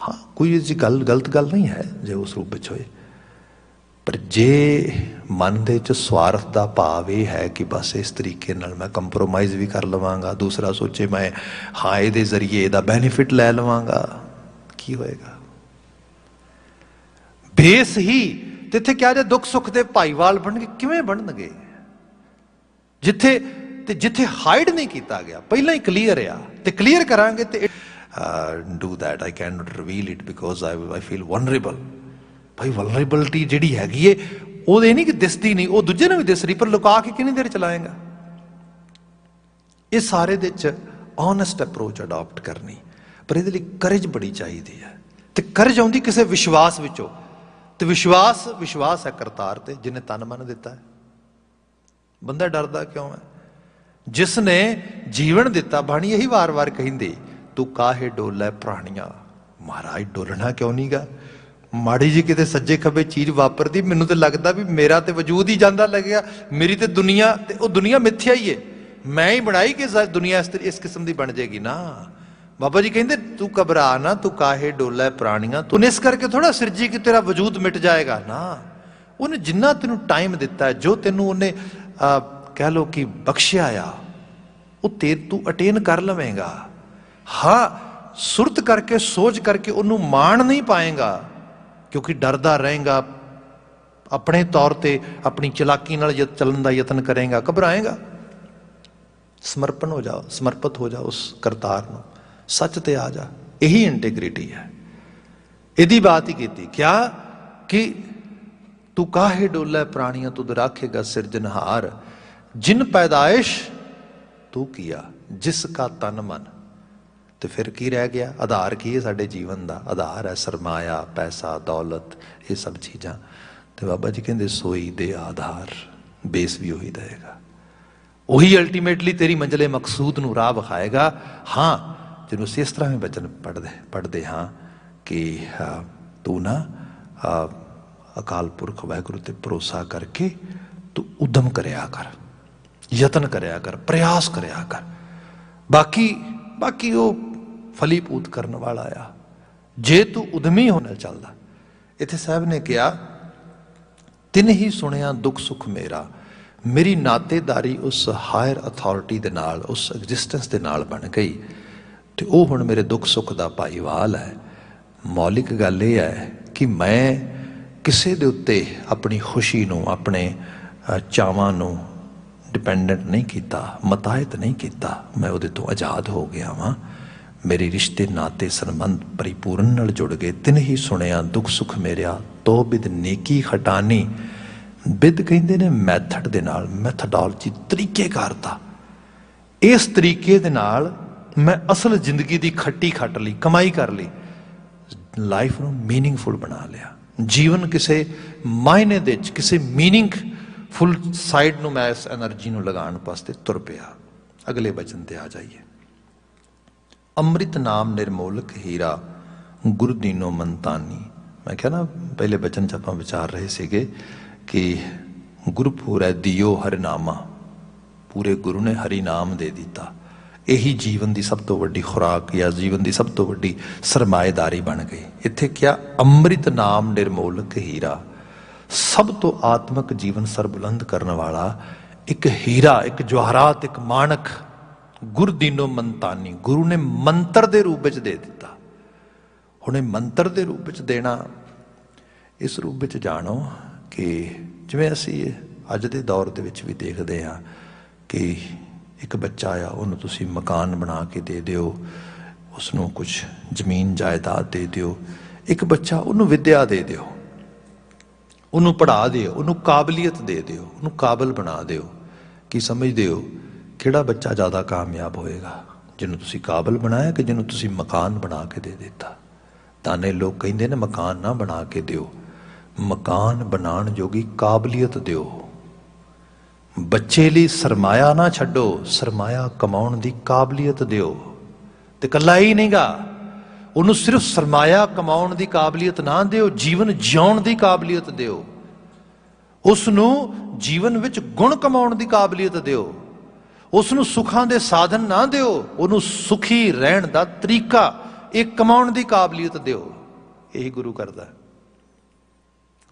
A: ਹਾਂ, ਕੋਈ ਇਹ ਜਿਹੀ ਗਲਤ ਗੱਲ ਨਹੀਂ ਹੈ ਜੇ ਉਸ ਰੂਪ ਵਿੱਚ ਹੋਏ, ਪਰ ਜੇ ਮਨ ਦੇ ਵਿੱਚ ਸਵਾਰਥ ਦਾ ਭਾਵ ਇਹ ਹੈ ਕਿ ਬਸ ਇਸ ਤਰੀਕੇ ਨਾਲ ਮੈਂ ਕੰਪਰੋਮਾਈਜ਼ ਵੀ ਕਰ ਲਵਾਂਗਾ, ਦੂਸਰਾ ਸੋਚੇ ਮੈਂ ਹਾਂ ਇਹਦੇ ਜ਼ਰੀਏ ਇਹਦਾ ਬੈਨੀਫਿਟ ਲੈ ਲਵਾਂਗਾ, ਕੀ ਹੋਏਗਾ? ਬੇਸ ਹੀ ਤੇ ਇੱਥੇ ਕਿਹਾ ਜੇ ਦੁੱਖ ਸੁੱਖ ਦੇ ਭਾਈਵਾਲ ਬਣਨਗੇ, ਕਿਵੇਂ ਬਣਨਗੇ? ਜਿੱਥੇ ਹਾਈਡ ਨਹੀਂ ਕੀਤਾ ਗਿਆ, ਪਹਿਲਾਂ ਹੀ ਕਲੀਅਰ ਆ, ਤੇ ਕਲੀਅਰ ਕਰਾਂਗੇ ਤੇ do that. I can note reveal it because I feel vulnerable. ਭਾਈ ਵਨਰੇਬਿਲਟੀ ਜਿਹੜੀ ਹੈਗੀ ਏ ਉਹਦੇ ਨਹੀਂ ਕਿ ਦਿਸਦੀ ਨਹੀਂ, ਉਹ ਦੂਜੇ ਨੂੰ ਵੀ ਦਿਸ ਰਹੀ, ਪਰ ਲੁਕਾ ਕੇ ਕਿੰਨੀ ਦੇਰ ਚਲਾਏਗਾ? ਇਹ ਸਾਰੇ ਦੇ ਵਿੱਚ ਓਨੈਸਟ ਅਪਰੋਚ ਅਡਾਪਟ ਕਰਨੀ, ਪਰ ਇਹਦੇ ਲਈ ਕਰੇਜ ਬੜੀ ਚਾਹੀਦੀ ਹੈ। ਤੇ ਕਰੇਜ ਆਉਂਦੀ ਕਿਸੇ ਵਿਸ਼ਵਾਸ ਵਿੱਚੋਂ, ਤੇ ਵਿਸ਼ਵਾਸ ਹੈ ਕਰਤਾਰ ਤੇ ਜਿਹਨੇ ਤਨ ਮਨ ਦਿੱਤਾ ਹੈ। ਬੰਦਾ ਡਰਦਾ ਕਿਉਂ ਹੈ? ਜਿਸ ਨੇ ਜੀਵਨ ਦਿੱਤਾ, ਬਾਣੀ ਇਹੀ ਵਾਰ-ਵਾਰ ਕਹਿੰਦੀ, ਤੂੰ ਕਾਹੇ ਡੋਲੇ ਪ੍ਰਾਣੀਆਂ। ਮਹਾਰਾਜ ਡੋਲਣਾ ਕਿਉਂ ਨਹੀਂ ਗਾ? ਮਾੜੀ ਜੀ ਕਿਤੇ ਸੱਜੇ ਖੱਬੇ ਚੀਜ਼ ਵਾਪਰਦੀ, ਮੈਨੂੰ ਤੇ ਲੱਗਦਾ ਵੀ ਮੇਰਾ ਤੇ ਵਜੂਦ ਹੀ ਜਾਂਦਾ ਲੱਗਿਆ, ਮੇਰੀ ਤੇ ਦੁਨੀਆ, ਤੇ ਉਹ ਦੁਨੀਆ ਮਿੱਥਿਆ ਹੀ ਹੈ, ਮੈਂ ਹੀ ਬਣਾਈ ਕਿ ਦੁਨੀਆ ਇਸ ਕਿਸਮ ਦੀ ਬਣ ਜਾਏਗੀ ਨਾ। ਬਾਬਾ ਜੀ ਕਹਿੰਦੇ ਤੂੰ ਘਬਰਾ ਨਾ, ਤੂੰ ਕਾਹੇ ਡੋਲੇ ਪ੍ਰਾਣੀਆਂ, ਤੂੰ ਇਸ ਕਰਕੇ ਥੋੜਾ ਸਿਰਜੀ ਕਿ ਤੇਰਾ ਵਜੂਦ ਮਿਟ ਜਾਏਗਾ ਨਾ। ਉਹਨੇ ਜਿੰਨਾ ਤੈਨੂੰ ਟਾਈਮ ਦਿੱਤਾ, ਜੋ ਤੈਨੂੰ ਉਹਨੇ ਕਹਿ ਲਓ ਕਿ ਬਖਸ਼ਿਆ ਆ, ਉਹ ਤੂੰ ਅਟੇਨ ਕਰ ਲਵੇਂਗਾ। ਹਾਂ, ਸੁਰਤ ਕਰਕੇ ਸੋਚ ਕਰਕੇ ਉਹਨੂੰ ਮਾਣ ਨਹੀਂ ਪਾਏਗਾ, ਕਿਉਂਕਿ ਡਰਦਾ ਰਹੇਗਾ, ਆਪਣੇ ਤੌਰ ਤੇ ਆਪਣੀ ਚਲਾਕੀ ਨਾਲ ਚੱਲਣ ਦਾ ਯਤਨ ਕਰੇਗਾ, ਘਬਰਾਏਗਾ। ਸਮਰਪਣ ਹੋ ਜਾ, ਸਮਰਪਿਤ ਹੋ ਜਾ ਉਸ ਕਰਤਾਰ ਨੂੰ, ਸੱਚ ਤੇ ਆ ਜਾ। ਇਹੀ ਇੰਟੈਗ੍ਰਿਟੀ ਹੈ। ਇਹਦੀ ਬਾਤ ਹੀ ਕੀਤੀ, ਕਿਆ ਕਿ ਤੂੰ ਕਾਹੇ ਡੋਲੇ ਪ੍ਰਾਣੀਆਂ ਤੁਧ ਰਾਖੇਗਾ ਸਿਰਜਨਹਾਰ, ਜਿਨ ਪੈਦਾਇਸ਼ ਤੂੰ ਕੀਆ ਜਿਸ ਕਾ ਤਨ ਮਨ। ਤੇ ਫਿਰ ਕੀ ਰਹਿ ਗਿਆ? ਆਧਾਰ ਕੀ ਹੈ ਸਾਡੇ ਜੀਵਨ ਦਾ? ਆਧਾਰ ਹੈ ਸਰਮਾਇਆ, ਪੈਸਾ, ਦੌਲਤ, ਇਹ ਸਭ ਚੀਜ਼ਾਂ। ਤੇ ਬਾਬਾ ਜੀ ਕਹਿੰਦੇ ਸੋਈ ਦੇ ਆਧਾਰ, ਬੇਸ ਵੀ ਉਹੀ ਦੇਗਾ, ਉਹੀ ਅਲਟੀਮੇਟਲੀ ਤੇਰੀ ਮੰਜ਼ਿਲੇ ਮਕਸੂਦ ਨੂੰ ਰਾਹ ਵਿਖਾਏਗਾ। ਹਾਂ, ਜਿਹਨੂੰ ਅਸੀਂ ਇਸ ਤਰ੍ਹਾਂ ਵੀ ਬਚਨ ਪੜ੍ਹਦੇ ਹਾਂ ਕਿ ਤੂੰ ਨਾ ਅਕਾਲ ਪੁਰਖ ਵਾਹਿਗੁਰੂ ਤੇ ਭਰੋਸਾ ਕਰਕੇ ਤੂੰ ਉਦਮ ਕਰਿਆ ਕਰ, ਯਤਨ ਕਰਿਆ ਕਰ, ਪ੍ਰਯਾਸ ਕਰਿਆ ਕਰ। ਬਾਕੀ ਉਹ ਫਲੀਭੂਤ ਕਰਨ ਵਾਲਾ ਆ, ਜੇ ਤੂੰ ਉਦਮੀ ਹੋਣਾ ਚੱਲਦਾ। ਇੱਥੇ ਸਾਹਿਬ ਨੇ ਕਿਹਾ, ਤਿਨ ਹੀ ਸੁਣਿਆ ਦੁੱਖ ਸੁੱਖ ਮੇਰਾ, ਮੇਰੀ ਨਾਤੇਦਾਰੀ ਉਸ ਹਾਇਰ ਅਥਾਰਟੀ ਦੇ ਨਾਲ, ਉਸ ਐਗਜ਼ਿਸਟੈਂਸ ਦੇ ਨਾਲ ਬਣ ਗਈ, ਤੇ ਉਹ ਹੁਣ ਮੇਰੇ ਦੁੱਖ ਸੁੱਖ ਦਾ ਭਾਈਵਾਲ ਹੈ। ਮੌਲਿਕ ਗੱਲ ਇਹ ਹੈ ਕਿ ਮੈਂ ਕਿਸੇ ਦੇ ਉੱਤੇ ਆਪਣੀ ਖੁਸ਼ੀ ਨੂੰ, ਆਪਣੇ ਚਾਵਾਂ ਨੂੰ ਡਿਪੈਂਡੈਂਟ ਨਹੀਂ ਕੀਤਾ, ਮਤਾਇਤ ਨਹੀਂ ਕੀਤਾ। ਮੈਂ ਉਹਦੇ ਤੋਂ ਆਜ਼ਾਦ ਹੋ ਗਿਆ ਵਾਂ। ਮੇਰੇ ਰਿਸ਼ਤੇ ਨਾਤੇ ਸੰਬੰਧ ਪਰਿਪੂਰਨ ਨਾਲ ਜੁੜ ਗਏ। ਤਿਨ ਹੀ ਸੁਣਿਆ ਦੁੱਖ ਸੁੱਖ ਮੇਰਿਆ, ਤੋ ਬਿਦ ਨੇਕੀ ਖਟਾਨੀ। ਬਿਦ ਕਹਿੰਦੇ ਨੇ ਮੈਥਡ ਦੇ ਨਾਲ, ਮੈਥਡੋਲੋਜੀ, ਤਰੀਕੇਕਾਰਤਾ। ਇਸ ਤਰੀਕੇ ਦੇ ਨਾਲ ਮੈਂ ਅਸਲ ਜ਼ਿੰਦਗੀ ਦੀ ਖੱਟੀ ਖੱਟ ਲਈ, ਕਮਾਈ ਕਰ ਲਈ, ਲਾਈਫ ਨੂੰ ਮੀਨਿੰਗਫੁਲ ਬਣਾ ਲਿਆ। ਜੀਵਨ ਕਿਸੇ ਮਾਇਨੇ ਦੇ ਵਿੱਚ, ਕਿਸੇ ਮੀਨਿੰਗਫੁਲ ਸਾਈਡ ਨੂੰ ਮੈਂ ਇਸ એનર્ਜੀ ਨੂੰ ਲਗਾਉਣ ਵਾਸਤੇ ਤੁਰ ਪਿਆ। ਅਗਲੇ ਵਚਨ ਤੇ ਆ ਜਾਈਏ। ਅੰਮ੍ਰਿਤ ਨਾਮ ਨਿਰਮੋਲਕ ਹੀਰਾ, ਗੁਰ ਦੀਨੋ ਮੰਤਾਨੀ, मैं क्या ना पहले बचन च आपां विचार रहे सीगे कि गुरपुर है दियो हरिनामा, पूरे गुरु ने हरि नाम दे दिता। यही जीवन की सब तो वड्डी खुराक या जीवन की सब तो वड्डी सरमाएदारी बन गई। इत्थे क्या अमृत नाम निर्मोलक हीरा, सब तो आत्मक जीवन सरबुलंद करने वाला एक हीरा, एक जवाहरात, एक माणक गुर दीनो मंतानी, गुरु ने मंत्र के रूप में दे दिता। हुणे मंत्र के रूप में देना, इस रूप में जानो कि जिवें असीं अज दे दौर दे विच भी देखते हाँ कि एक बच्चा आ, उन्होंने तुसीं मकान बना के दे दिओ, उसनों कुछ जमीन जायदाद दे दिओ। एक बच्चा उन्होंने विद्या दे दिओ, उन्होंने पढ़ा दिओ, उन्होंने काबलियत दे दिओ, उन्होंने काबल बना दिओ। की समझते हो किहड़ा बच्चा ज़्यादा कामयाब होएगा, जिन्होंने तुसीं काबल बनाया कि जिन्होंने तुसीं मकान बना के दे दिता। ताने लोग कहिंदे ने मकान ना बना के दिओ, मकान बनाने जोगी काबलियत दिओ। बच्चे लिए सरमाया ना छड्डो, सरमाया कमाउण दी काबलियत दिओ। ते कल्ला ही नहीं गा, उन्होंने सिर्फ सरमाया कमाउण दी काबलियत ना दिओ, जीवन जिउण दी काबलियत दिओ। उसनूं जीवन विच गुण कमाउण दी काबलियत दिओ। उसनूं सुखां दे साधन ना दिओ, उन्होंने सुखी रहण दा तरीका एक कमाउण दी काबलियत दिओ। यही गुरु करदा।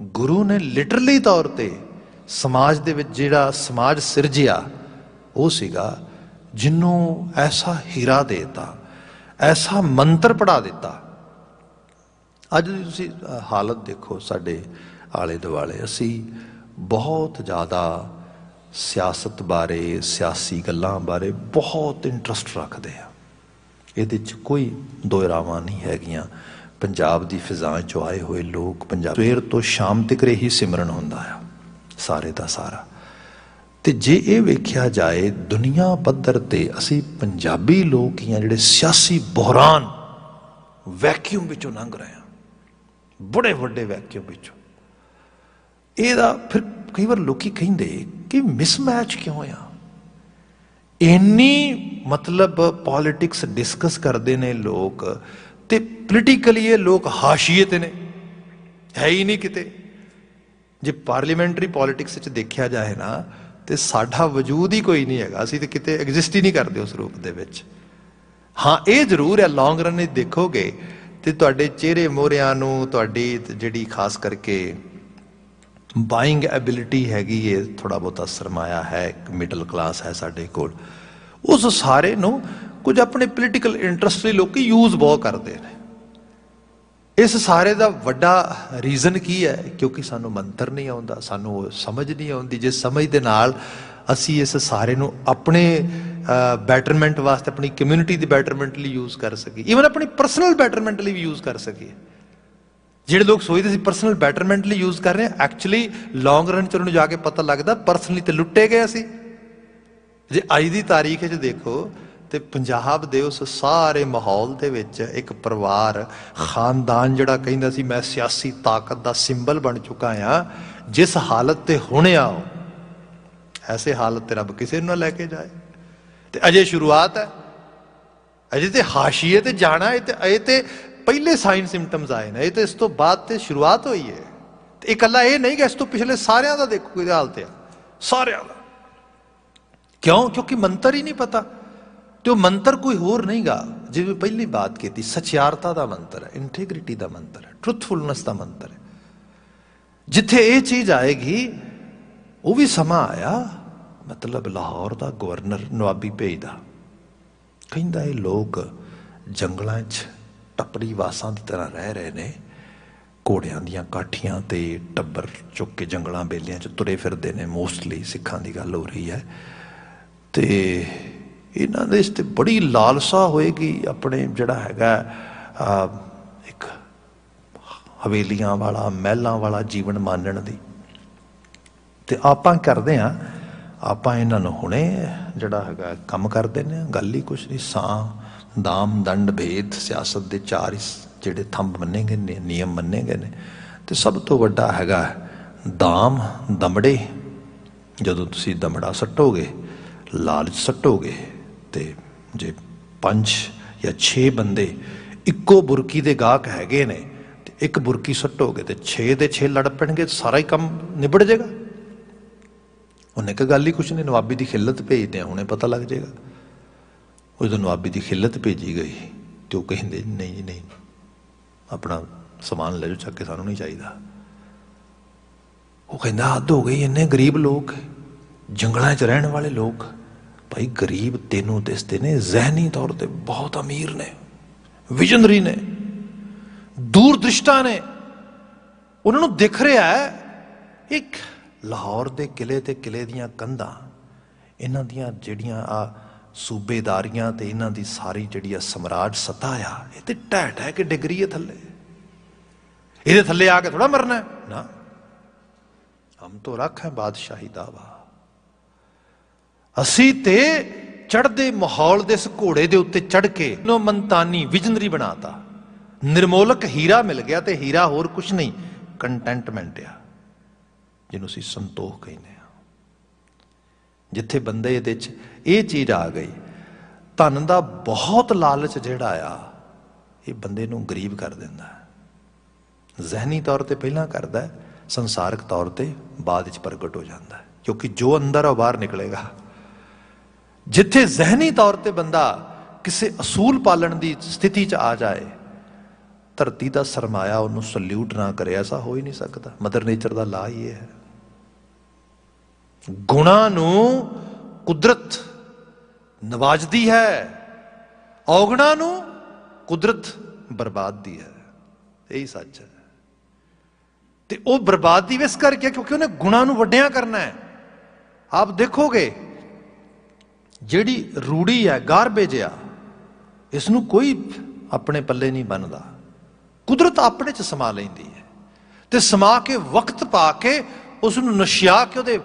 A: गुरु ने लिटरली तौर ते समाज दे विच जिहड़ा समाज सिरजिया वो सीगा जिन्हों ऐसा हीरा देता, ऐसा मंत्र पढ़ा दिता। अज तुसीं हालत देखो साडे आले दुआले, असी बहुत ज़्यादा सियासत बारे, सियासी गल्लां बारे बहुत इंटरस्ट रखते हैं। ये कोई दो रावां नहीं हैगियां। पंजाब की फिजा चो आए हुए लोग, पंजाब सवेर तो शाम तक ही सिमरन होंदा है सारे का सारा। तो जे ये वेख्या जाए दुनिया पद्धर ते असी पंजाबी लोग ही जिहड़े सियासी बहरान वैक्यूम विचों लंघ रहे हैं, बड़े वड्डे वैक्यूम विचों। ਇਹਦਾ फिर कई बार लोग कहिंदे कि मिसमैच क्यों आ, इन्नी मतलब पॉलिटिक्स डिस्कस करते हैं लोग, तो पोलिटिकली ये लोग हाशिए ते ने, है ही नहीं किते। जे पार्लीमेंटरी पॉलिटिक्स च देखा जाए ना तो साडा वजूद ही कोई नहीं है, असीं तो किते एग्जिस्ट ही नहीं करते उस रूप दे विच। हाँ ये जरूर है लॉन्ग रन में देखोगे तो तुहाडे चेहरे मोहरियां नूं तुहाडी जिहड़ी खास करके बाइंग एबिलिटी हैगी है, थोड़ा बहुता सरमाया है, मिडल क्लास है साडे कोल, उस सारे नूं कुछ अपने पोलिटिकल इंटरस्ट लई लोग यूज़ बहुत करते हैं। इस सारे का वड्डा रीजन की है, क्योंकि सानू मंत्र नहीं आउंदा, सानू समझ नहीं आउंदी। जिस समझ दे नाल असी इस सारे नूं अपने बैटरमेंट वास्ते, अपनी कम्यूनिटी की बैटरमेंट लई यूज़ कर सकी, ईवन अपनी परसनल बैटरमेंट लई भी यूज़ कर सकी। ਜਿਹੜੇ लोग सोचते सी परसनल बैटरमेंट लिए यूज़ कर रहे हैं, एक्चुअली लॉन्ग रन च उन्होंने जाके पता लगता परसनली तो लुट्टे गए सी। जे अज की तारीख देखो तो पंजाब दे उस सारे माहौल दे विच एक परिवार खानदान जिहड़ा कहिंदा सी मैं सियासी ताकत का सिंबल बन चुका हाँ, जिस हालत ते हुणे आओ ऐसे हालत ते रब किसी ना लैके जाए। तो अजे शुरुआत है, अजे तो हाशिए ते जाना है, तो पहले साइन सिम्पटम्स आए ने, तो इस तो बाद तो शुरुआत हुई है। तो इकला ये नहीं कि इस तो पिछले सारिया का देखो कि हालत है सारिया का। क्यों? क्योंकि मंत्र ही नहीं पता। तो मंत्र कोई होर नहीं गा, जिवें पहली बात की थी, सचियारता का मंत्र है, इंटीग्रिटी का मंत्र है, ट्रुथफुलनेस का मंत्र है। जिथे ये चीज आएगी वो भी समा आया, मतलब लाहौर का गवर्नर नवाबी भेजदा, कहिंदा ये लोग जंगलों टपरी वासां की तरह रह रहे ने, घोड़ियां दियां काठियां ते टब्बर चुक के जंगलों बेलियां च तुरे फिरदे ने, मोस्टली सिखां दी गल हो रही है। तो इन्हां दे इस ते बड़ी लालसा होएगी अपने जिहड़ा हैगा एक हवेलियां वाला महलों वाला जीवन मानण दी। ते आपां करदे हां, आपां इन्हां नूं हुणे जिहड़ा हैगा काम करदे ने, गल ही कुछ नहीं। सां दाम दंड भेद सियासत के चार जिहड़े थंब मन्ने गए ने, नियम मन्ने गए ने। तो सब तो वड्डा हैगा दाम दमड़े। जदों तुसीं दमड़ा सट्टोगे, लालच सट्टोगे, तो जे 5 या 6 बंदे इक्को बुरकी दे गाहक हैगे ने, तो एक बुरकी सट्टोगे तो 6 ਦੇ 6 लड़ पैणगे, सारा ही काम निबड़ जाएगा। उन्हें कहा गल ही कुछ नहीं, नवाबी की खिल्लत भेजते हैं, हुणे पता लग जाएगा। उस नवाबी की खिल्लत भेजी गई तो कहिंदे नहीं जी नहीं, अपना समान ले जाओ चक के, सानू नहीं चाहिए। वो कहता हद हो गई, इन्ने गरीब लोग, जंगलों च रहने वाले लोग। भाई गरीब तेनों दिसते ने, जहनी तौर पर बहुत अमीर ने, विजनरी ने, दूरदृष्टा ने। उन्होंने दिख रहा है एक लाहौर के किले ते किले दियां कंधां, इन्हां दियां जिहड़ियां आ सूबेदारियां ते इन्हां दी सारी जिहड़ी सम्राट सत्ता आ, ये ते ढह ढह के डिग रही है थल्ले। इहदे थल्ले आके थोड़ा मरना है ना, हम तो रख है बादशाही दावा। असी ते चढ़दे माहौल दे इस घोड़े दे उत्ते चढ़ के नो मंतानी विजनरी बनाता। निर्मोलक हीरा मिल गया, तो हीरा होर कुछ नहीं, कंटेंटमेंट आ, जिन्हों असीं संतोख कहने। जिथे बंदे ये चीज आ गई, धन का बहुत लालच जिहड़ा आ, ये बंदे नूं गरीब कर दिंदा है। जहनी तौर पर पहला करता है, संसारक तौर पर बाद विच प्रगट हो जाता है, क्योंकि जो अंदर है बाहर निकलेगा। जिथे जहनी तौर पर बंदा किसी असूल पालन की स्थिति च आ जाए, धरती का सरमाया उन्होंने सल्यूट ना करे, ऐसा हो ही नहीं सकता। मदर नेचर का ला ही है। गुणा नूं कुदरत नवाजदी है, औगणा नूं कुदरत बर्बाददी है। यही सच है। ते वो बर्बादी इस करके क्योंकि उन्हें गुणा नूं वड्डिया करना है। आप देखोगे जिहड़ी रूड़ी है, गारबेज आ, इसनूं कोई अपने पल्ले नहीं बनता। कुदरत अपने च समा लैंदी है, ते समा के वक्त पा के उसनूं नशिया के उहदे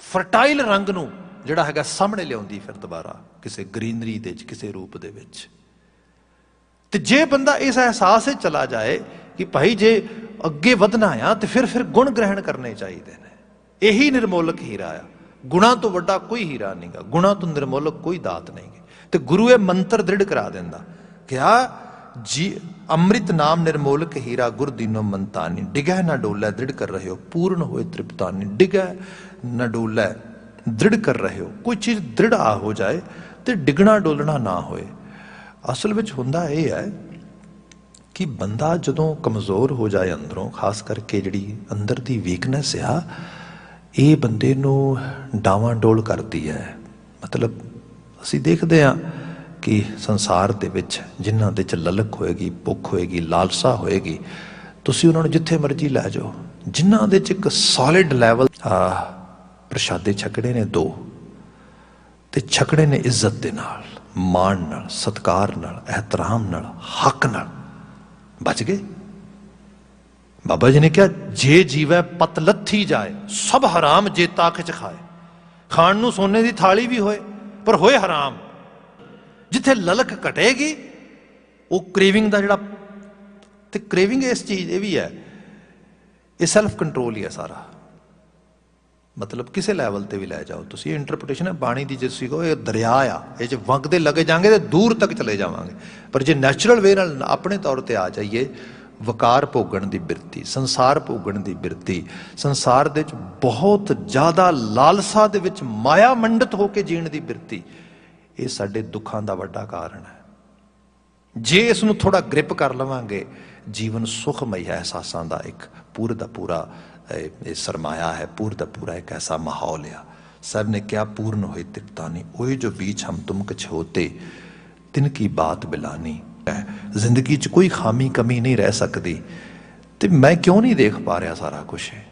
A: फर्टाइल रंग नूं जिहड़ा हैगा सामने लियाउंदी फिर दोबारा किसी ग्रीनरी दे किसी रूप दे विच। ते जे बंदा इस एहसास से चला जाए कि भाई जे अगे वधना आ तो फिर गुण ग्रहण करने चाहिए ने, यही निर्मोलक हीरा आ। गुणा तो वड्डा कोई हीरा नहीं गा, गुणा तो निर्मोलक कोई दात नहीं गी। तो गुरु ये मंत्र दृढ़ करा दिंदा, क्या जी अमृत नाम निर्मोलक हीरा गुर दीनो मंतानी, डिगै ना डोलै दृढ़ कर रहे हो, पूर्ण होए तृप्तानी। डिगै न डोलै दृढ़ कर रहे हो, कोई चीज़ दृढ़ आ हो जाए तो डिगना डोलना ना होए। असल में हुंदा यह है कि बंदा जदों कमज़ोर हो जाए अंदरों, खास करके जिहड़ी अंदर की वीकनेस आ, ये बंदे नूं डावां डोल करती है। मतलब असीं देखते हैं कि संसार दे विच जिन्हां दे च ललक होएगी, भुख होएगी, लालसा होएगी, तुसीं उन्हां नूं जिथे मर्जी लै जाओ, जिन्हां दे च एक सॉलिड लैवल प्रशादे छकड़े ने 2 ते छकड़े ने इज्जत दे नाल, मान नाल, सत्कार नाल, एहतराम नाल, हक नाल, बच गए। बाबा जी ने कहा जे जीवै पत लथी जाए, सब हराम जे ताक च खाए। खाण नूं सोने की थाली भी होए पर होए हराम। जिथे ललक घटेगी वो क्रेविंग का जिहड़ा, ते क्रेविंग इस चीज़ ये भी है, ये सैल्फ कंट्रोल ही है सारा। मतलब किसी लैवल पर भी लै जाओ तुसीं, इंटरप्रिटेशन है बाणी की, जिस कहो ये दरिया आ, ये वगदे लगे जाएंगे तो दूर तक चले जावांगे। पर जे नैचुरल वे नाल अपने तौर पर आ जाइए, वकार भोगण की बिरती, संसार भोगण की बिरती, संसार दे विच बहुत ज़्यादा लालसा दे विच माया मंडित होकर जीण की बिरती, ये साडे दुखां दा वड्डा कारण है। जे इसनूं थोड़ा ग्रिप कर लवांगे, जीवन सुखमई है, एहसासां दा एक पूरा दा पूरा सरमाया है, पूरा दा पूरा एक ऐसा माहौल है। सब ने क्या पूर्ण होए तृप्तानी, ओए जो बीच हम तुम कछ होते तिनकी बात बिलानी। जिंदगी च कोई खामी कमी नहीं रह सकती। तो मैं क्यों नहीं देख पा रहा सारा कुछ है,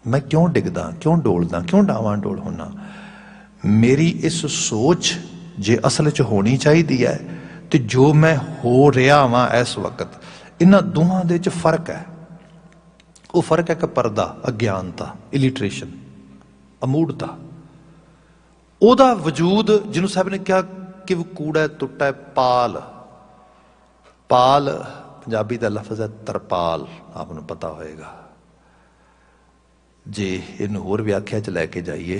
A: मैं क्यों डिगदा, क्यों डोलदा, क्यों डावां डोल होना। मेरी इस सोच जे असल च होनी चाहिए है, तो जो मैं हो रहा वां इस वक्त, इन्हां दोवां दे च फर्क है। वो फर्क है कि परदा, अज्ञानता, इलिटरेशन, अमूढ़ता, ओदा वजूद जिन्हों साहब ने कहा कि वो कूड़ा टुट्टा है, पाल। पाल पंजाबी का लफ्ज़ है तरपाल, आपको पता होएगा। जे इन होर व्याख्या च लैके जाइए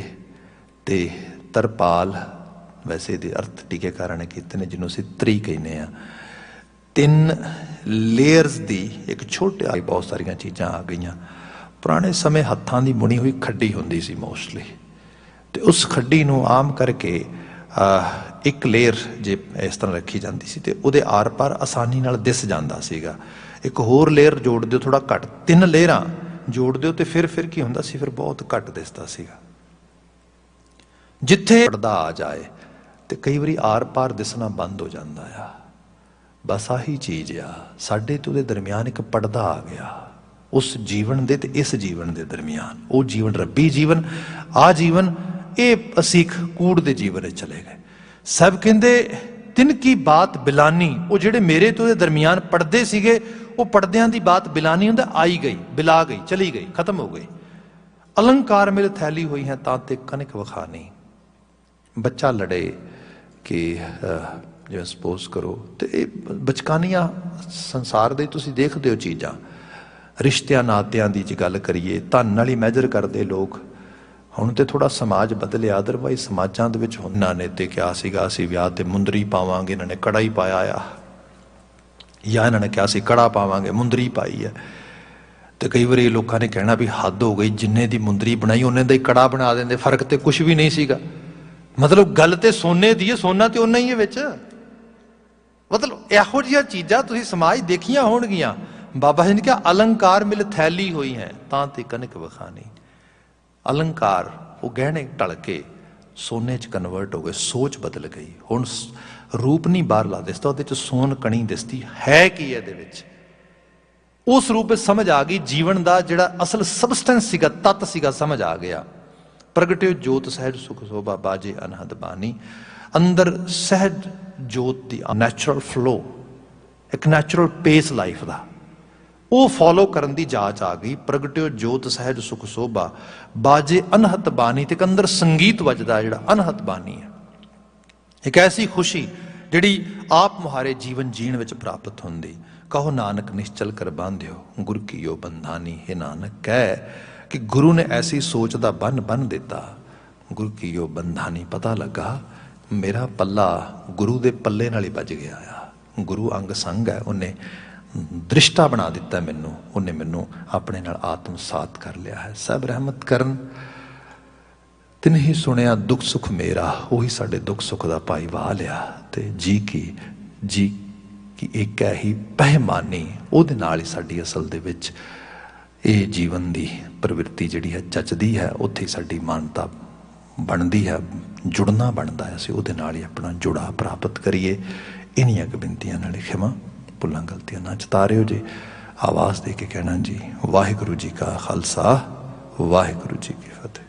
A: तो तरपाल वैसे दे अर्थ टीकेकारां ने कीते ने, जिन्हों असीं त्री कहने आ। 3 ਲੇਅਰਸ ਦੀ ਇੱਕ ਛੋਟੇ ਬਹੁਤ ਸਾਰੀਆਂ ਚੀਜ਼ਾਂ ਆ ਗਈਆਂ। ਪੁਰਾਣੇ ਸਮੇਂ ਹੱਥਾਂ ਦੀ ਬੁਣੀ ਹੋਈ ਖੱਡੀ ਹੁੰਦੀ ਸੀ ਮੋਸਟਲੀ, ਤੇ ਉਸ ਖੱਡੀ ਨੂੰ ਆਮ ਕਰਕੇ ਇੱਕ ਲੇਅਰ ਜੇ ਇਸ ਤਰ੍ਹਾਂ ਰੱਖੀ ਜਾਂਦੀ ਸੀ ਤੇ ਉਹਦੇ ਆਰ ਪਾਰ ਆਸਾਨੀ ਨਾਲ ਦਿਸ ਜਾਂਦਾ ਸੀਗਾ। ਇੱਕ ਹੋਰ ਲੇਅਰ ਜੋੜ ਦਿਓ ਥੋੜਾ ਘੱਟ, 3 ਲੇਅਰਾਂ ਜੋੜ ਦਿਓ ਤੇ ਫਿਰ ਕੀ ਹੁੰਦਾ ਸੀ, ਫਿਰ ਬਹੁਤ ਘੱਟ ਦਿਸਦਾ ਸੀਗਾ। ਜਿੱਥੇ ਪਰਦਾ ਆ ਜਾਏ ਤੇ ਕਈ ਵਾਰੀ ਆਰ ਪਾਰ ਦਿਸਣਾ ਬੰਦ ਹੋ ਜਾਂਦਾ ਆ। ਬਸ ਆਹੀ ਚੀਜ਼ ਆ, ਸਾਡੇ ਤੇ ਉਹਦੇ ਦਰਮਿਆਨ ਇੱਕ ਪਰਦਾ ਆ ਗਿਆ, ਉਸ ਜੀਵਨ ਦੇ ਤੇ ਇਸ ਜੀਵਨ ਦੇ ਦਰਮਿਆਨ। ਉਹ ਜੀਵਨ ਰੱਬੀ ਜੀਵਨ, ਆ ਜੀਵਨ, ਇਹ ਅਸੀਂ ਇੱਕ ਕੂੜ ਦੇ ਜੀਵਨ ਵਿੱਚ ਚਲੇ ਗਏ। ਸਭ ਕਹਿੰਦੇ ਤਿਨ ਕੀ ਬਾਤ ਬਿਲਾਨੀ, ਉਹ ਜਿਹੜੇ ਮੇਰੇ ਤੇ ਉਹਦੇ ਦਰਮਿਆਨ ਪੜਦੇ ਸੀਗੇ, ਉਹ ਪੜਦਿਆਂ ਦੀ ਬਾਤ ਬਿਲਾਨੀ ਹੁੰਦਾ, ਆਈ ਗਈ, ਬਿਲਾ ਗਈ, ਚਲੀ ਗਈ, ਖਤਮ ਹੋ ਗਈ। ਅਲੰਕਾਰ ਮਿਲ ਥੈਲੀ ਹੋਈ ਹੈ ਤਾਂ ਤੇ ਕਨਕ ਵਖਾਨੀ। ਬੱਚਾ ਲੜੇ ਕਿ ਜਿਵੇਂ ਸਪੋਜ਼ ਕਰੋ, ਤੇ ਇਹ ਬਚਕਾਨੀਆਂ ਸੰਸਾਰ ਦੇ ਤੁਸੀਂ ਦੇਖਦੇ ਹੋ ਚੀਜ਼ਾਂ। ਰਿਸ਼ਤਿਆਂ ਨਾਤਿਆਂ ਦੀ ਜੇ ਗੱਲ ਕਰੀਏ, ਧਨ ਨਾਲ ਹੀ ਮੈਜਰ ਕਰਦੇ ਲੋਕ। ਹੁਣ ਤੇ ਥੋੜਾ ਸਮਾਜ ਬਦਲਿਆ, ਅਦਰਵਾਈਜ਼ ਸਮਾਜਾਂ ਦੇ ਵਿੱਚ ਉਹਨਾਂ ਨੇ ਤੇ ਕਿਹਾ ਸੀਗਾ ਅਸੀਂ ਵਿਆਹ ਤੇ ਮੁੰਦਰੀ ਪਾਵਾਂਗੇ, ਇਹਨਾਂ ਨੇ ਕੜਾ ਹੀ ਪਾਇਆ ਆ, ਜਾਂ ਇਹਨਾਂ ਨੇ ਕਿਹਾ ਸੀ ਕੜਾ ਪਾਵਾਂਗੇ, ਮੁੰਦਰੀ ਪਾਈ ਹੈ। ਤੇ ਕਈ ਵਾਰੀ ਲੋਕਾਂ ਨੇ ਕਹਿਣਾ ਵੀ ਹੱਦ ਹੋ ਗਈ, ਜਿੰਨੇ ਦੀ ਮੁੰਦਰੀ ਬਣਾਈ ਉਹਨੇ ਦਾ ਹੀ ਕੜਾ ਬਣਾ ਦਿੰਦੇ, ਫਰਕ ਤੇ ਕੁਝ ਵੀ ਨਹੀਂ ਸੀਗਾ। ਮਤਲਬ ਗੱਲ ਤੇ ਸੋਨੇ ਦੀ ਹੈ, ਸੋਨਾ ਤੇ ਉਹਨਾਂ ਹੀ ਹੈ ਵਿੱਚ। ਮਤਲਬ ਇਹੋ ਜਿਹੀਆਂ ਚੀਜ਼ਾਂ ਤੁਸੀਂ ਸਮਾਜ ਦੇਖੀਆਂ ਹੋਣਗੀਆਂ। ਬਾਬਾ ਜੀ ਨੇ ਕਿਹਾ ਅਲੰਕਾਰ ਮਿਲ ਥੈਲੀ ਹੋਈ ਹੈ ਤਾਂ ਤੇ ਕਨਕ ਵਖਾਨੀ। ਅਲੰਕਾਰ, ਉਹ ਗਹਿਣੇ ਢਲ ਕੇ ਸੋਨੇ 'ਚ ਕਨਵਰਟ ਹੋ ਗਏ, ਸੋਚ ਬਦਲ ਗਈ। ਹੁਣ ਰੂਪ ਨਹੀਂ ਬਾਹਰਲਾ ਦਿਸਦਾ, ਉਹਦੇ 'ਚ ਸੋਨ ਕਣੀ ਦਿਸਦੀ ਹੈ। ਕੀ ਇਹਦੇ ਵਿੱਚ ਉਸ ਰੂਪ ਵਿੱਚ ਸਮਝ ਆ ਗਈ, ਜੀਵਨ ਦਾ ਜਿਹੜਾ ਅਸਲ ਸਬਸਟੈਂਸ ਸੀਗਾ, ਤੱਤ ਸੀਗਾ, ਸਮਝ ਆ ਗਿਆ। ਪ੍ਰਗਟਿਓ ਜੋਤ ਸਹਿਜ ਸੁਖ ਸੋਭਾ ਬਾਜੇ ਅਨਹਦ ਬਾਣੀ। ਅੰਦਰ ਸਹਿਜ ਜੋਤ ਦੀ ਨੈਚੁਰਲ ਫਲੋ, ਇੱਕ ਨੈਚੁਰਲ ਪੇਸ ਲਾਈਫ ਦਾ, ਉਹ ਫੋਲੋ ਕਰਨ ਦੀ ਜਾਚ ਆ ਗਈ। ਪ੍ਰਗਟਿਓ ਜੋਤ ਸਹਿਜ ਸੁਖ ਸੋਭਾ ਬਾਜੇ ਅਨਹਤ ਬਾਣੀ, ਤੇ ਅੰਦਰ ਸੰਗੀਤ ਵੱਜਦਾ ਜਿਹੜਾ ਅਨਹਤ ਬਾਣੀ ਹੈ। ਇੱਕ ਐਸੀ ਖੁਸ਼ੀ ਜਿਹੜੀ ਆਪ ਮੁਹਾਰੇ ਜੀਵਨ ਜੀਣ ਵਿੱਚ ਪ੍ਰਾਪਤ ਹੁੰਦੀ। ਕਹੋ ਨਾਨਕ ਨਿਸ਼ਚਲ ਕਰ ਬਾਂਧਿਓ ਗੁਰ ਕੀਓ ਬੰਧਾਨੀ। ਇਹ ਨਾਨਕ ਕਹਿ ਕਿ ਗੁਰੂ ਨੇ ਐਸੀ ਸੋਚ ਦਾ ਬੰਨ ਦਿੱਤਾ, ਗੁਰ ਕੀਓ ਬੰਧਾਨੀ। ਪਤਾ ਲੱਗਾ ਮੇਰਾ ਪੱਲਾ ਗੁਰੂ ਦੇ ਪੱਲੇ ਨਾਲ ਹੀ ਵੱਜ ਗਿਆ ਆ। ਗੁਰੂ ਅੰਗ ਸੰਗ ਹੈ, ਉਹਨੇ ਦ੍ਰਿਸ਼ਟਾ ਬਣਾ ਦਿੱਤਾ ਮੈਨੂੰ, ਉਹਨੇ ਮੈਨੂੰ ਆਪਣੇ ਨਾਲ ਆਤਮਸਾਤ ਕਰ ਲਿਆ ਹੈ। ਸਭ ਰਹਿਮਤ ਕਰਨ ਤਿਨ ਹੀ ਸੁਣਿਆ ਦੁੱਖ ਸੁੱਖ ਮੇਰਾ, ਉਹੀ ਸਾਡੇ ਦੁੱਖ ਸੁੱਖ ਦਾ ਭਾਈ ਵਾਹ ਲਿਆ। ਤੇ ਜੀ ਕੀ ਇੱਕ ਹੈ ਹੀ ਪਹਿਮਾਨੀ, ਉਹਦੇ ਨਾਲ ਹੀ ਸਾਡੀ ਅਸਲ ਦੇ ਵਿੱਚ ਇਹ ਜੀਵਨ ਦੀ ਪ੍ਰਵਿਰਤੀ ਜਿਹੜੀ ਹੈ ਜੱਚਦੀ ਹੈ। ਉੱਥੇ ਸਾਡੀ ਮਾਨਤਾ ਬਣਦੀ ਹੈ, ਜੁੜਨਾ ਬਣਦਾ ਹੈ। ਅਸੀਂ ਉਹਦੇ ਨਾਲ ਹੀ ਆਪਣਾ ਜੁੜਾ ਪ੍ਰਾਪਤ ਕਰੀਏ। ਇਨੀਆਂ ਕੁ ਬੇਨਤੀਆਂ ਨਾਲ ਖਿਮਾ ਭੁੱਲਾਂ ਗਲਤੀਆਂ ਨਾ ਚਤਾਰਿਓ ਜੀ। ਆਵਾਜ਼ ਦੇ ਕੇ ਕਹਿਣਾ ਜੀ, ਵਾਹਿਗੁਰੂ ਜੀ ਕਾ ਖਾਲਸਾ, ਵਾਹਿਗੁਰੂ ਜੀ ਕੀ ਫਤਿਹ।